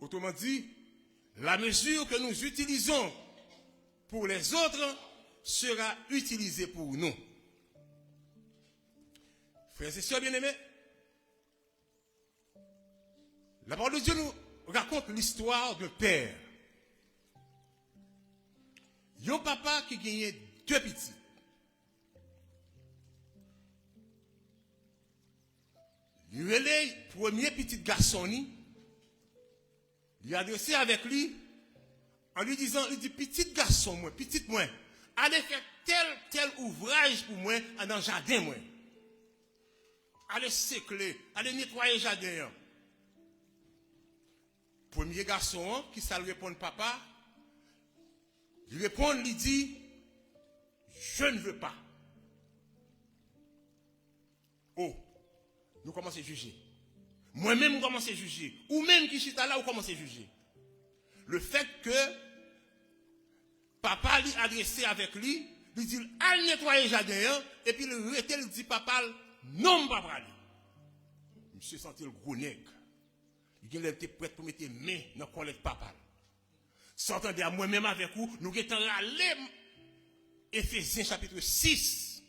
Autrement dit, la mesure que nous utilisons pour les autres sera utilisée pour nous. Frères et sœurs bien-aimés, La parole de Dieu nous raconte l'histoire d'un père. Il y a un papa qui gagnait 2 petits. Il y a le premier petit garçon, il a adressé avec lui en lui disant, il dit, petit garçon, moi, petite moi, allez faire tel ouvrage pour moi dans le jardin, moi. Allez sécler, allez nettoyer le jardin. Premier garçon, qui ça lui répond papa, il répond, il dit, je ne veux pas. Oh, nous commençons à juger. Moi-même, nous commençons à juger. Ou même qui chita là, nous commençons à juger. Le fait que papa lui adressé avec lui, il dit, allez nettoyer le jardin, et puis il dit, papa, non, papa. Monsieur sentit le gros nègre. Il était prêt pour mettre les mains dans le collet de papa. Sortant de moi-même avec vous, nous sommes allés, Éphésiens chapitre 6.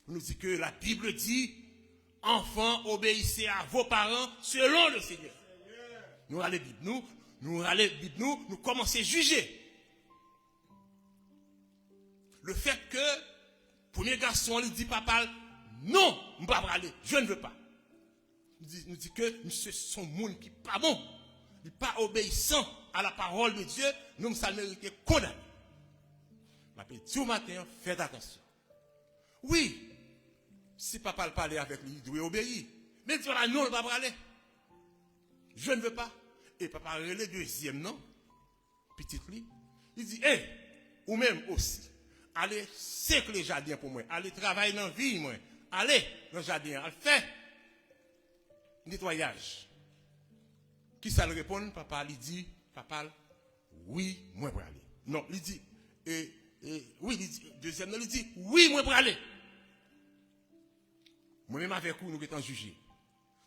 Nous dit que la Bible dit, enfants, obéissez à vos parents selon le Seigneur. Nous allons nous commençons à juger. Le fait que, premier garçon, il dit, papa, non, je ne vais pas aller, je ne veux pas. Nous dit que monsieur son monde qui n'est pas bon, il n'est pas obéissant à la parole de Dieu, nous ça mérite condamner. Je dis au matin, faites attention. Oui, si papa parle avec lui, il doit obéir. Mais il dit, non, il ne va pas aller. Je ne veux pas. Et papa le deuxième, non? Petit lui. Il dit, ou même aussi, allez sécler le jardin pour moi, allez travailler dans la vie, moi, allez dans le jardin, allez faire nettoyage. Qui ça le répond? Papa lui dit, papa, oui, moi pour aller. Non, il dit, oui, il dit, deuxième, il dit, oui, moi pour aller. Moi-même avec vous, nous sommes jugés.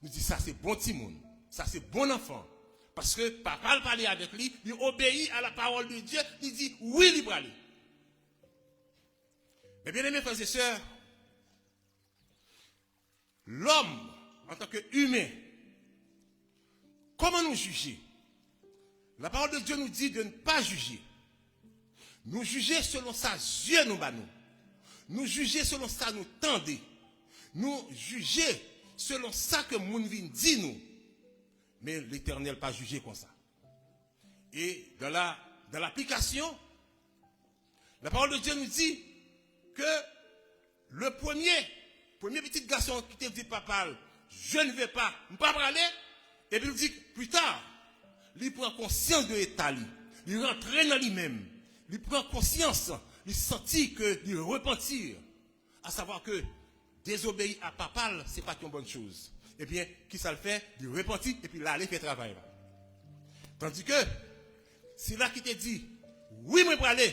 Nous disons, ça c'est bon petit monde, ça c'est bon enfant. Parce que papa parlait avec lui, il obéit à la parole de Dieu, il dit, oui, il pour aller. Mais bien aimés frères et sœurs, l'homme, en tant qu'humain, comment nous juger? La parole de Dieu nous dit de ne pas juger. Nous juger selon sa yeux nous bat nous. Nous juger selon ça nous tendez. Nous juger selon ça que moun vin dit nous. Mais l'Éternel pas jugé comme ça. Et dans l'application, la parole de Dieu nous dit que le premier petit garçon qui te dit papa, je ne vais pas, je ne vais pas aller, et puis il dit plus tard, il prend conscience de l'état, il rentre dans lui-même, il prend conscience, il sentit que il repentir, à savoir que désobéir à papa, ce n'est pas une bonne chose. Eh bien, qui ça le fait? Il repentit et puis là, il fait travail. Tandis que, c'est là qui te dit, oui, moi, pour aller,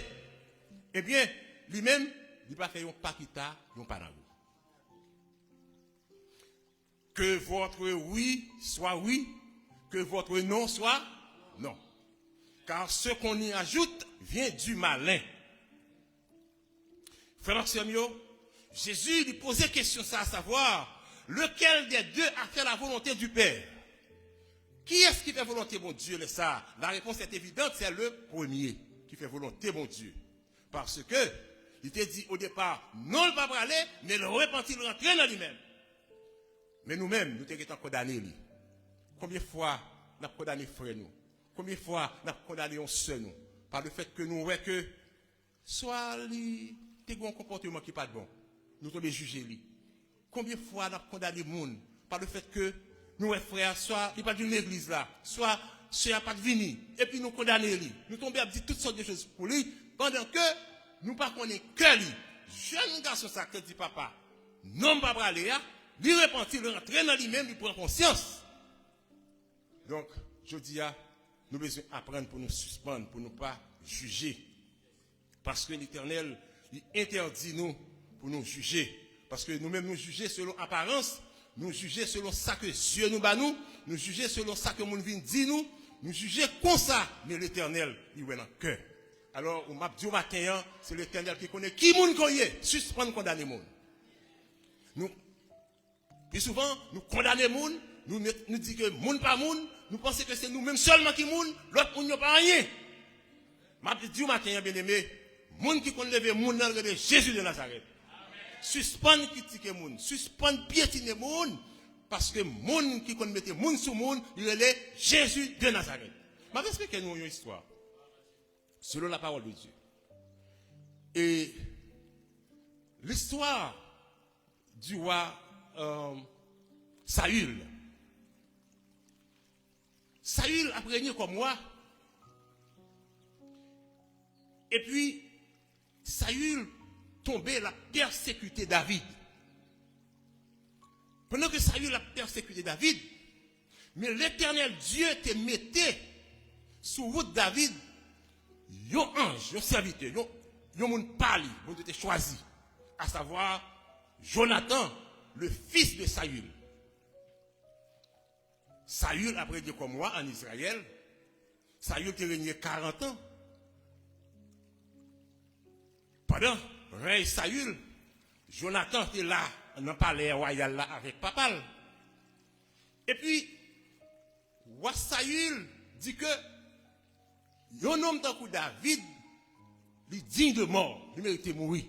eh bien, lui-même, il va faire un paquita, un panagou. Que votre oui soit oui, que votre non soit non. Car ce qu'on y ajoute vient du malin. Frère Maxime, Jésus lui posait question ça, à savoir, lequel des deux a fait la volonté du Père? Qui est-ce qui fait volonté, mon Dieu, le ça? La réponse est évidente, c'est le premier qui fait volonté, mon Dieu. Parce que, il t'a dit au départ, non, il va pas aller, mais le repentir, il rentrer dans lui-même. Mais nous-mêmes, nous sommes condamnés. Combien de fois nous avons condamné frère nous? Combien de fois nous avons condamné un seul nous? Par le fait que nous voyons que, soit il y a un comportement qui n'est pas bon, nous sommes jugés lui. Combien de fois nous avons condamné le monde par le fait que nous, frères, soit il n'y a pas d'une église là, soit il n'y a pas de vini, et puis nous condamnons lui. Nous tombons à dire toutes sortes de choses pour lui, pendant que nous ne connaissons pas que lui. Jeune garçon, ça que dit papa, non, pas aller, lui repentir, il rentre dans lui-même, il prend conscience. Donc, je dis, nous devons apprendre pour nous suspendre, pour ne pas juger. Parce que l'Éternel, il interdit nous pour nous juger. Parce que nous-mêmes nous juger selon apparence, nous juger selon ça que Dieu nous bat nous juger selon ça que mon vin dit nous juger comme ça. Mais l'Éternel, il est dans le cœur. Alors, on m'a dit au matin, c'est l'Éternel qui connaît qui moun koye, suspendre condamner moun. Nous, plus souvent, nous condamnons moun, nous dit que moun pas moun, nous pensons que c'est nous-mêmes seulement qui moun, l'autre moun n'a pas rien. M'a dit au matin, bien aimé, moun qui connaît lever moun dans le nom de Jésus de Nazareth. Suspendre critiquer moun, suspendre piétiner moun, parce que moun qui connaît mettre moun sous moun, il est Jésus de Nazareth. M'a expliqué nous une histoire, selon la parole de Dieu. Et l'histoire du roi Saül. Saül a régné comme moi. Et puis, Saül tombé, la persécuté David. Pendant que Saül a persécuté David, mais l'Éternel Dieu te mettait sous route David, yon ange, yon serviteur, yon moun pali, moun te choisi, à savoir Jonathan, le fils de Saül. Saül a régné comme moi en Israël. Saül a régné 40 ans. Pendant règne Saül, Jonathan était là, dans le palais royal là avec papa. Et puis, roi Saül dit que un homme tant que David, il est digne de mort, il mérite de mourir.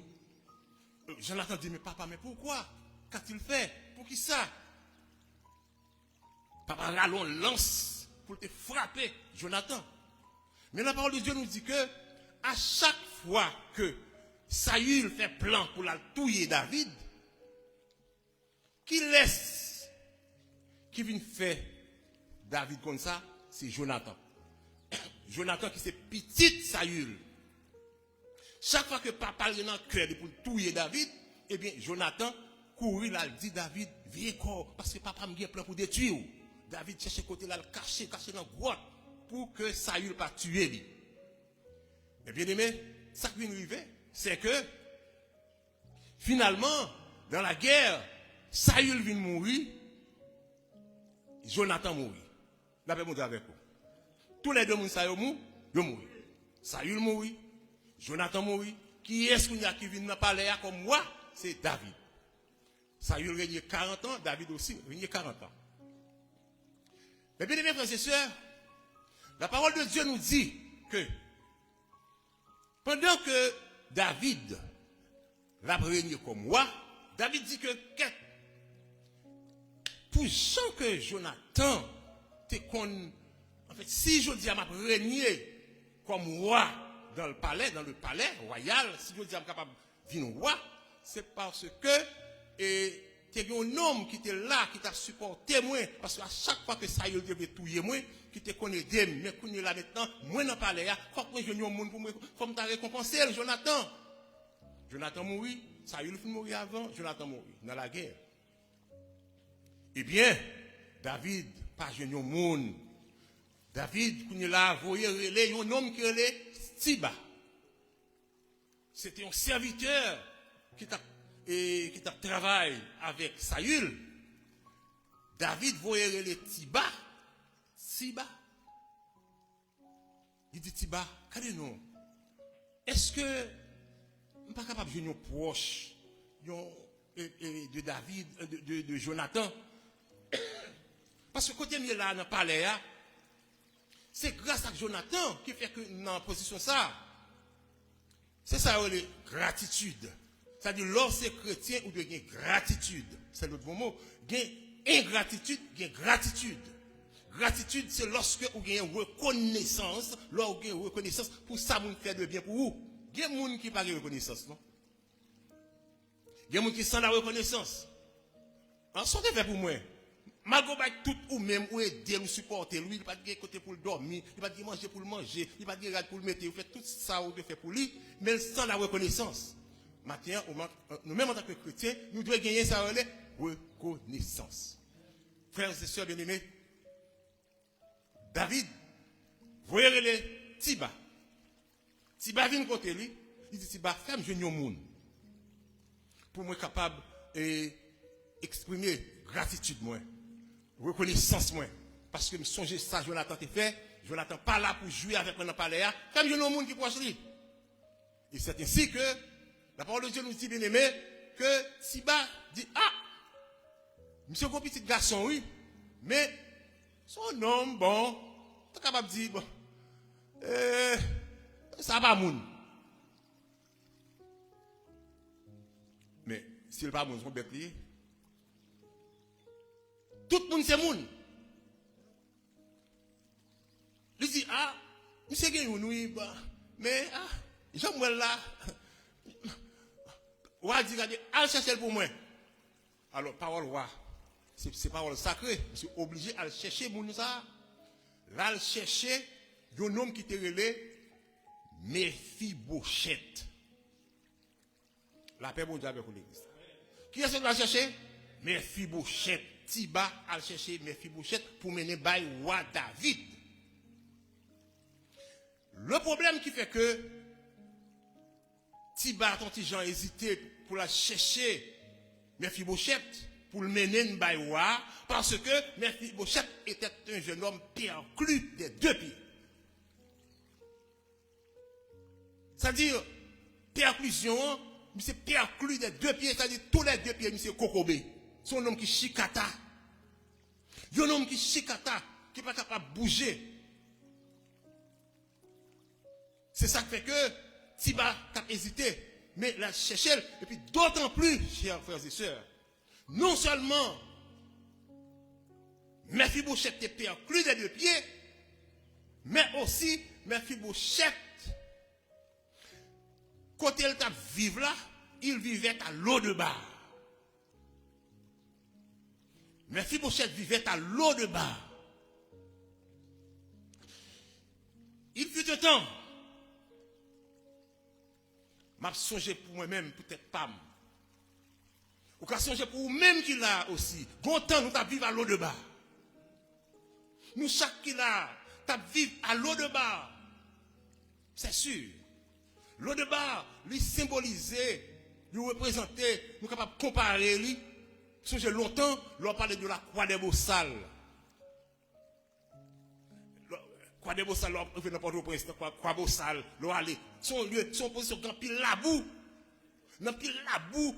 Jonathan dit, mais papa, mais pourquoi? Qu'a-t-il fait? Pour qui ça? Papa rallon lance pour te frapper, Jonathan. Mais la parole de Dieu nous dit que à chaque fois que Saül fait plan pour la tuer David, qui laisse, qui vient faire David comme ça, c'est Jonathan. Jonathan qui c'est petit Saül. Chaque fois que papa est dans le cœur pour tuer David, eh bien, Jonathan courir là, dit David, viens corps, parce que papa me plan pour détruire. David cherche côté là, caché dans la grotte, pour que Saül pas tuer lui. Mais bien aimé, ça qui vient arriver, c'est que, finalement, dans la guerre, Saül vient mourir, Jonathan mourit. La paix monte avec vous. Tous les deux mourir, ils mourent. Saül mourit, Jonathan mourit. Qui est-ce qu'il y a qui vient dans le palais comme moi? C'est David. Saül régnait 40 ans, David aussi régnait 40 ans. Mais bien aimés frères et sœurs, la parole de Dieu nous dit que pendant que David l'a régné comme moi, David dit que pour gens que Jonathan te con, en fait, si je dis à ma régné comme roi dans le palais royal, si je dis à capable de venir roi, c'est parce que il y a un homme qui était là, qui t'a supporté moi, parce qu'à chaque fois que Saül devait tuer moi, qui te connaît d'eux, mais qu'on est là maintenant, moi dans le palais, il faut que je vienne au monde pour moi, faut me récompenser, Jonathan. Jonathan mourit, Saül mourit avant, Jonathan mourit, dans la guerre. Eh bien, David, pas jeune au monde. David, qu'on est là, voyez, il y a un homme qui est Siba. C'était un serviteur qui t'a travaillé avec Saül. David voyait les Siba. Il dit Siba, qu'allez-nous? Est-ce que on n'est pas capable de jouer proche de David, de Jonathan? Parce que côté mieux là dans le palais, c'est grâce à Jonathan qui fait que dans la position ça. C'est ça la gratitude. C'est-à-dire, lorsque chrétien, ou de gratitude. C'est l'autre mot. Ingratitude, gratitude. Gratitude, c'est lorsque vous avez une reconnaissance, lorsque vous avez une reconnaissance pour ça, vous fait de bien pour vous. Il y a des gens qui n'ont pas de reconnaissance, non? Il y a des gens qui sont la reconnaissance. Alors, ça fait pour moi. Malgré tout ou même, ou aider, ou supporter, lui, il n'y a pas de côté pour le dormir, il n'y a pas de manger pour le manger, il n'y a pas de rad pour le mettre, vous faites tout ça, vous fait pour lui, mais sans la reconnaissance. Maintenant, nous-mêmes en tant que chrétiens, nous devons gagner ça, reconnaissance. Frères et sœurs bien-aimés, David, voyez les Tiba. Tiba vient côté lui, il dit Tiba, femme, je n'ai monde. Pour moi capable d'exprimer gratitude, moi, reconnaissance, moi. Parce que je songe ça, Jonathan te fait, Jonathan pas là pour jouer avec moi dans le palais, comme je n'ai monde qui proche lui. Et c'est ainsi que la parole de Dieu nous dit, bien aimé, que Tiba dit, monsieur, un petit garçon, oui, Mais son homme, bon, tu es capable de dire, bon, ça va moun. Mais s'il pas moun, son bête lié. Tout le monde c'est moun. Il dit, ah, monsieur Gagnon, oui, mais, ah, j'aime là. Ou a dit, allez chercher pour moi. Alors, parole roi, c'est parole sacrée. Je suis obligé à chercher moun ça. Là, à chercher un homme qui te relait Mephibosheth. La paix bon Dieu avec l'église. Qui est-ce que va chercher? Mephibosheth. Tiba a cherché Mephibosheth pour mener by roi David. Le problème qui fait que Tiba, ton petit Jean, hésité pour la chercher Mephibosheth pour le mener by roi, parce que Mephibosheth était un jeune homme perclus des deux pieds. C'est-à-dire, perclusion, c'est perclus des deux pieds, c'est-à-dire tous les deux pieds, c'est Kokobé. C'est un homme qui chicata. Il y a un homme qui chicata, qui n'est pas capable de bouger. C'est ça qui fait que Tiba a hésité, mais la cherché, et puis d'autant plus, chers frères et sœurs, non seulement Mephibosheth était perclus des deux pieds, mais aussi Mephibosheth, quand elle t'a vivre là, il vivait à l'eau de bar. Mephibosheth vivait à l'eau de bar. Il fut un temps, m'a songé pour moi-même, peut-être pas. Ou qu'a songé pour vous-même qu'il a aussi. Bon temps, nous t'avons vivre à l'eau de bar. Nous, chaque qu'il a, t'as vivre à l'eau de bar. C'est sûr. L'eau de bar, lui symboliser, lui représenter, nous sommes capables de comparer lui. Songez longtemps, l'on parlait de la croix des Bossales. Croix des Bossales, l'on fait n'importe quoi, croix Bossales, l'on allait. Son lieu, son position dans pile la boue. Dans pile la boue.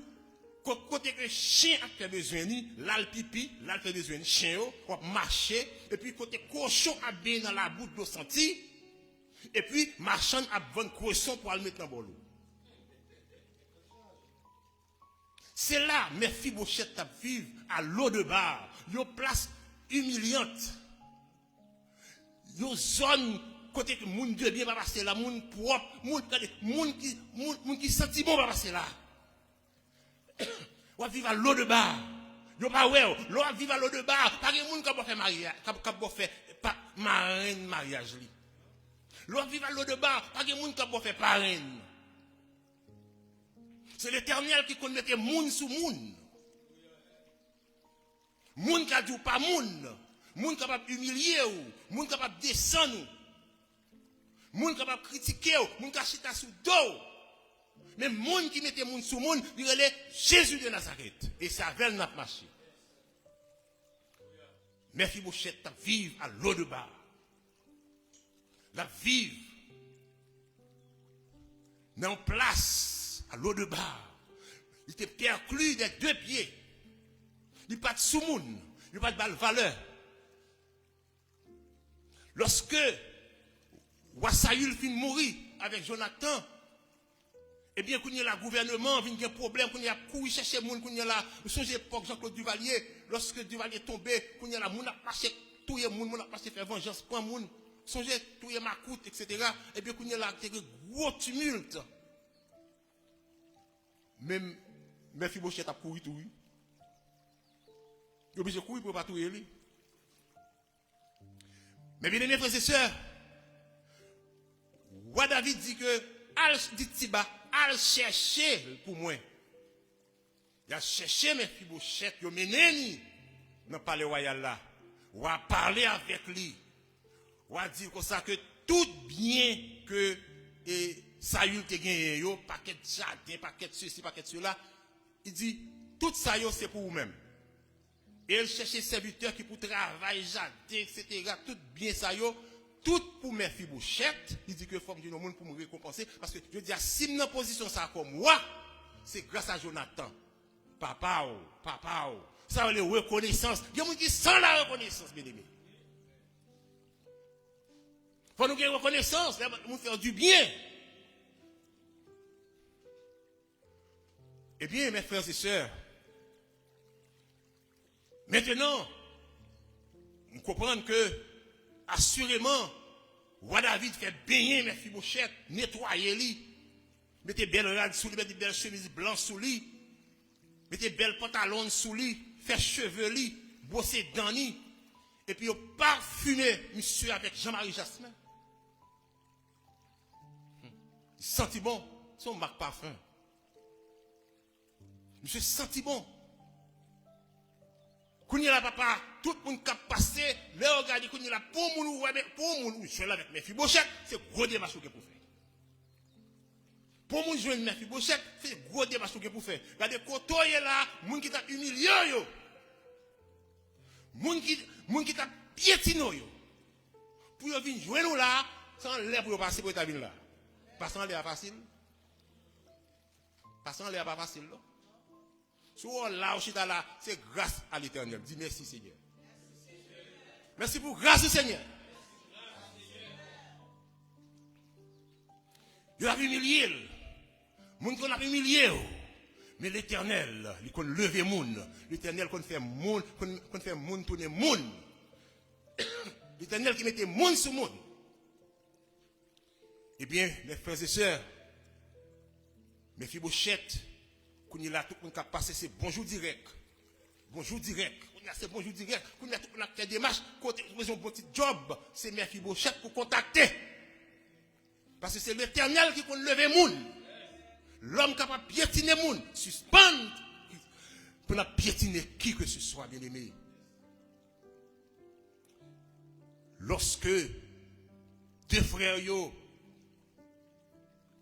Côté que chien a fait besoin, là le pipi, là le fait besoin, chien, on marcher, et puis côté cochon a bien dans la boue de l'eau senti, et puis marchand a bon cochon pour le mettre dans le bol. C'est là, Mephibosheth a vivre à l'eau de bar, une place humiliante, une zone côté que moun de bien va passer là, moun propre, moun qui senti bon va passer là. On va vivre à l'eau de bar. Yo pas ouais, l'on va vivre à l'eau de bar, pas que moun qui va faire mariage, qui va faire marraine mariage li. L'on va vivre à l'eau de bar, pas que moun qui va faire parraine. C'est l'Éternel qui connaît moun sous moun. Moun qui a dit pas moun. Moun capable humilier ou, moun capable descendre ou. Moun capable critiquer ou, moun qui chita sous dos. Mais moun qui mettait moun sous moun, il est Jésus de Nazareth. Et ça avait n'a marché. Mephibosheth a vivre à l'eau de bar. La vivre dans place à l'eau de bar. Il était perclus des deux pieds. Il n'y a pas de sous-moun. Il n'y a pas de valeur. Lorsque Wassaïl fin mourir avec Jonathan, eh bien, quand il y a le gouvernement, il y a un problème, quand il y a couru chercher moun, quand il y a la, vous songez l'époque Jean-Claude Duvalier, lorsque Duvalier est tombé, quand il y a la moun a passé, tout le monde a passé faire vengeance, prend moun, songez, tout le macoute, etc. Eh bien, quand il y a là, il y a un gros tumulte. Même Mephibosheth a couru tout, oui. Il est obligé de courir pour ne pas tout lui. Mais bien aimés frères et sœurs, roi David dit que, dit Tiba, al chercher pour moi. Il a cherché Mephibosheth, il a mené dans le palais royal là. On a parlé avec lui. On a dit comme ça que tout bien que Saül te gagné, paquet de jardin, paquet de ceci, paquet de cela, il dit tout ça c'est pour vous-même. Et il cherchait serviteurs qui pour travailler, jardin, etc. Tout bien ça tout pour Mephibosheth, il dit que faut que monde pour me récompenser parce que je dis si je suis en position ça comme moi, c'est grâce à Jonathan. Papa, Ça veut dire reconnaissance. Il y a des gens qui sont la reconnaissance, bien aimé. Il faut nous avoir reconnaissance, nous faire du bien. Eh bien, mes frères et sœurs, maintenant, nous comprenons que, assurément, roi David fait baigner Mephibosheth, nettoyer lui, mettez belle rade sous lui, mettez belle chemise blanche sous lui, mettez belle pantalon sous lui, fait cheveux lui, bosser dans lui, et puis parfumer monsieur avec Jean-Marie Jasmin. Il sentit bon, son marque parfum. Monsieur senti bon. Quand il y a papa, tout le monde qui a passé, le regard, quand il y a pour mon je suis là avec Mephibosheth, c'est gros débat pour faire. Pour mon jouer Mephibosheth, c'est gros débat pour faire. Regardez, quand il y a là, moun qui t'a humilié yo. Moun qui t'a piétiné yo. Pour venir jouer nous là, sans l'air pour passer pour ta ville là. Passant l'air facile. Passant l'air pas facile là. Soit là où là, c'est grâce à l'Éternel. Dis merci Seigneur. Merci pour grâce au Seigneur. Il a humilié. Moun qu'on a humilié. Mais l'Éternel, il qu'on lever moun. L'Éternel qu'on fait moun, qu'on fait moun tourner moun. L'Éternel qui mettait moun sur moun. Eh bien, mes frères et sœurs, Mephibosheth, quand il a tout le monde qui a passé, c'est bonjour direct. Bonjour direct. Quand il a c'est bonjour direct. Quand il a tout le monde qui a fait des démarches, quand il a un bon petit job, c'est Mephibosheth pour contacter. Parce que c'est l'Éternel qui peut lever moun. L'homme capable de piétiner moun, suspendre pour la piétiner qui que ce soit, bien aimé. Lorsque deux frères yo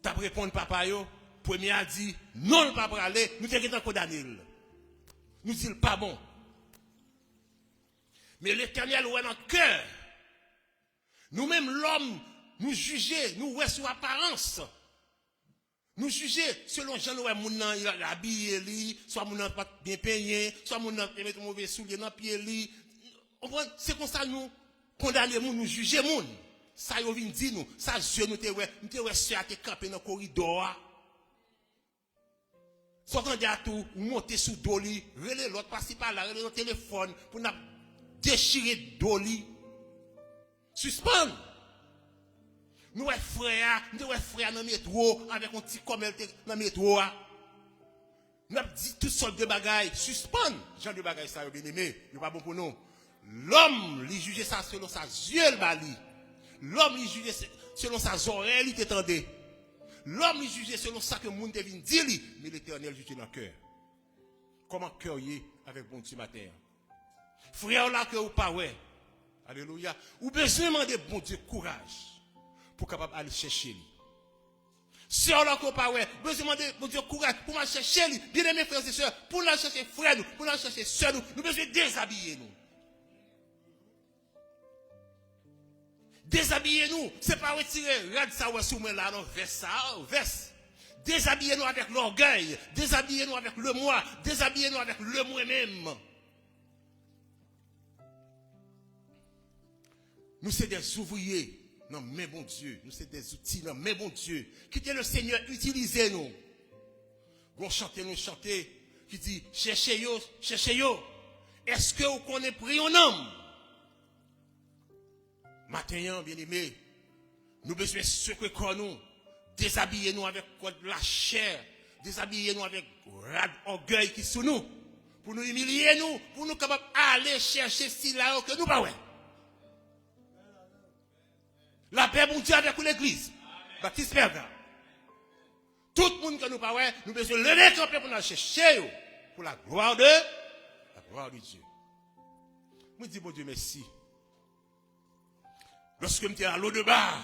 t'as répondu papa yo, premier a dit non le pas aller, nous t'es condamné. Nous dit pas bon. Mais l'Éternel ouais dans le cœur. Nous-mêmes l'homme nous juger, nous ouais sur apparence. Nous juger selon Jean ouais moun nan il a habillé li, soit moun nan pas bien peigné, soit moun nan mettre mauvais soulier dans pied li. C'est comme ça nous condamner moun, nous juger moun. Ça yo vinn di nous, ça je nous te ouais sur te camper dans corridor. Soit quand à tout monter sous doli, relé l'autre passer par là, relé le téléphone pour n'a déchirer doli. Suspend. Nous est frère dans métro avec un petit comme dans métro. Nous dit tout sortes de bagailles, suspend. Genre de bagailles ça bien aimé, c'est pas bon pour nous. L'homme lui juge ça selon sa yeux le bali. L'homme lui juge selon sa oreille il t'étendait. L'homme lui juge selon ça que monde vient dire lui, mais l'Éternel juge dans le cœur. Comment cœur y est avec bon Dieu matin. Frère là que ou pas ouais. Alléluia. Ou besoin demander bon Dieu courage pour capable aller chercher lui. Sœur là que ou pas ouais, besoin demander bon Dieu courage pour aller chercher lui. Bien aimés frères et sœurs, pour aller chercher frère nous, pour aller chercher sœur nous besoin déshabiller nous. Déshabillez-nous, c'est pas retirer rad ça ou sous là non veste ça, veste. Déshabillez-nous avec l'orgueil, déshabillez-nous avec le moi, déshabillez-nous avec le moi-même. Nous sommes des ouvriers, non mais bon Dieu, nous sommes des outils, non mais bon Dieu. Quittez le Seigneur, utilisez-nous. Bon chanter nous chanter qui dit cherchez yo. Est-ce que vous connaissez pris un homme? Maintenant, bien aimé, nous besoin de secouer corps nous, déshabiller-nous avec la chair, déshabiller-nous avec orgueil qui sous nous, pour nous humilier nous, pour nous capables aller chercher si là que nous pas ouais. La paix bon Dieu avec l'église. Baptiste Perga. Tout le monde que nous pas ouais, nous besoin de lever camper pour nous chercher pour la gloire de Dieu. Moi dis bon Dieu merci. Lorsque nous sommes à l'eau de bas,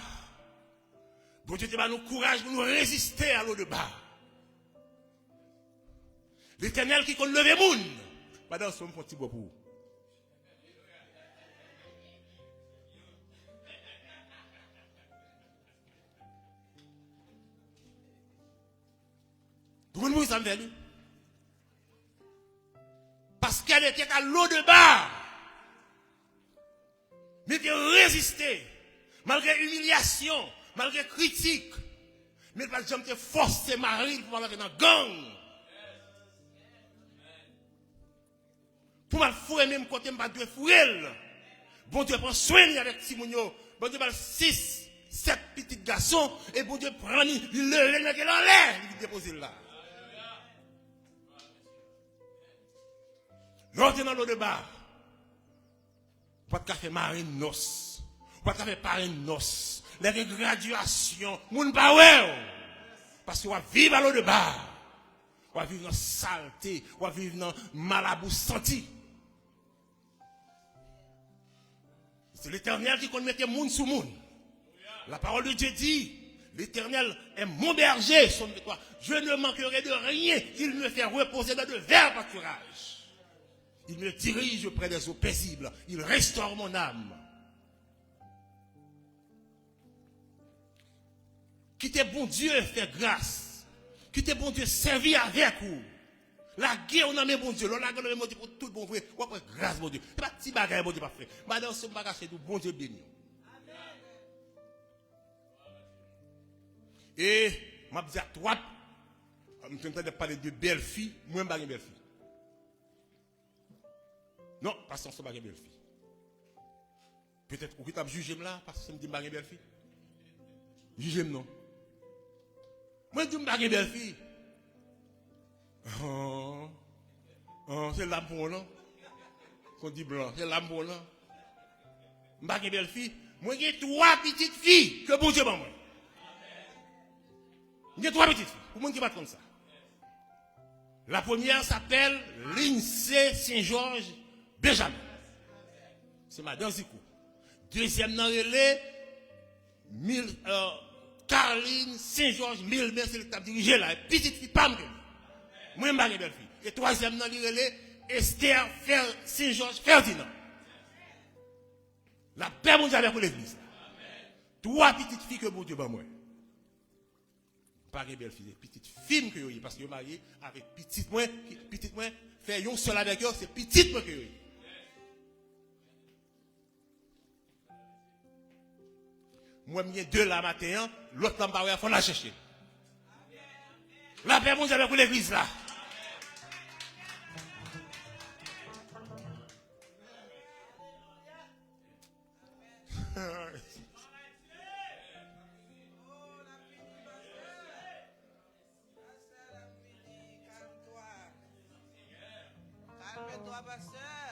bon Dieu te donne nous courage pour nous résister à l'eau de bas. L'Éternel qui compte lever moun, pendant ce moment petit beau pour. Tout le monde ça me fait. Parce que qu'elle était à l'eau de bar. Mais de résister, malgré humiliation, malgré critique. Mais pas jamais te forcer Marie pour aller dans la gang. Pour mal fouer même côté m'a deux fouer. Bon Dieu prend soin avec Simonio. Bon Dieu parle 6, 7 petits garçons et bon Dieu prend il le mettre en l'air, il dépose là. L'ordre dans l'eau de bar. Pas de café marine noce. Pas de café parine noce. Les graduations, moun pas ouais. Parce qu'on va vivre à l'eau de bar. On va vivre dans saleté, on va vivre dans malabou senti. C'est l'Éternel qui connaît mettre moun sous moun. La parole de Dieu dit, l'Éternel est mon berger, son de toi. Je ne manquerai de rien. Il me fait reposer dans de verts pâturages. Il me dirige près des eaux paisibles. Il restaure mon âme. Quittez bon Dieu, fait grâce. Quittez bon Dieu, servir avec vous. La guerre, on a mis bon Dieu. La guerre, on a mis pour tout bon vrai. On a grâce, bon Dieu. Ce n'est pas petit bagage, bon Dieu, pas fait. Madame, ce bagage, c'est tout bon Dieu béni. Et, je dis à toi, je suis en train de parler de belles filles. Moi, je ne suis pas une belle fille. Non, parce que je ne suis pas une belle fille. Peut-être que tu as jugé là, parce que je ne suis pas une belle fille. Jugez-moi non. Moi, je ne suis pas une belle fille. Oh, c'est l'amour, non? Qu'on dit blanc, c'est l'amour, non? Je ne suis pas une belle fille. Moi, j'ai 3 petites filles que bon Dieu m'a moi. J'ai 3 petites filles. Pour moi qui va comme ça. La première s'appelle Lindsay Saint-Georges Benjamin. C'est madame Zikou. Deuxième nom relais Caroline Saint-Georges Milmer, c'est l'état dirigé là. Petite fille, pas moi. Moi, je suis une belle fille. Et troisième nom relais Esther Saint-Georges Ferdinand. La paix mondiale avec l'église. 3 petites filles que bon Dieu bat moi. Pas une belle fille, petite fille que yo parce que yo marié avec petite moi fait yon seul avec eux, c'est petite moi que yo. Moi j'ai 2 là matin, l'autre là pas faut la chercher. La paix mondiale avec l'église là. Calme-toi, pasteur.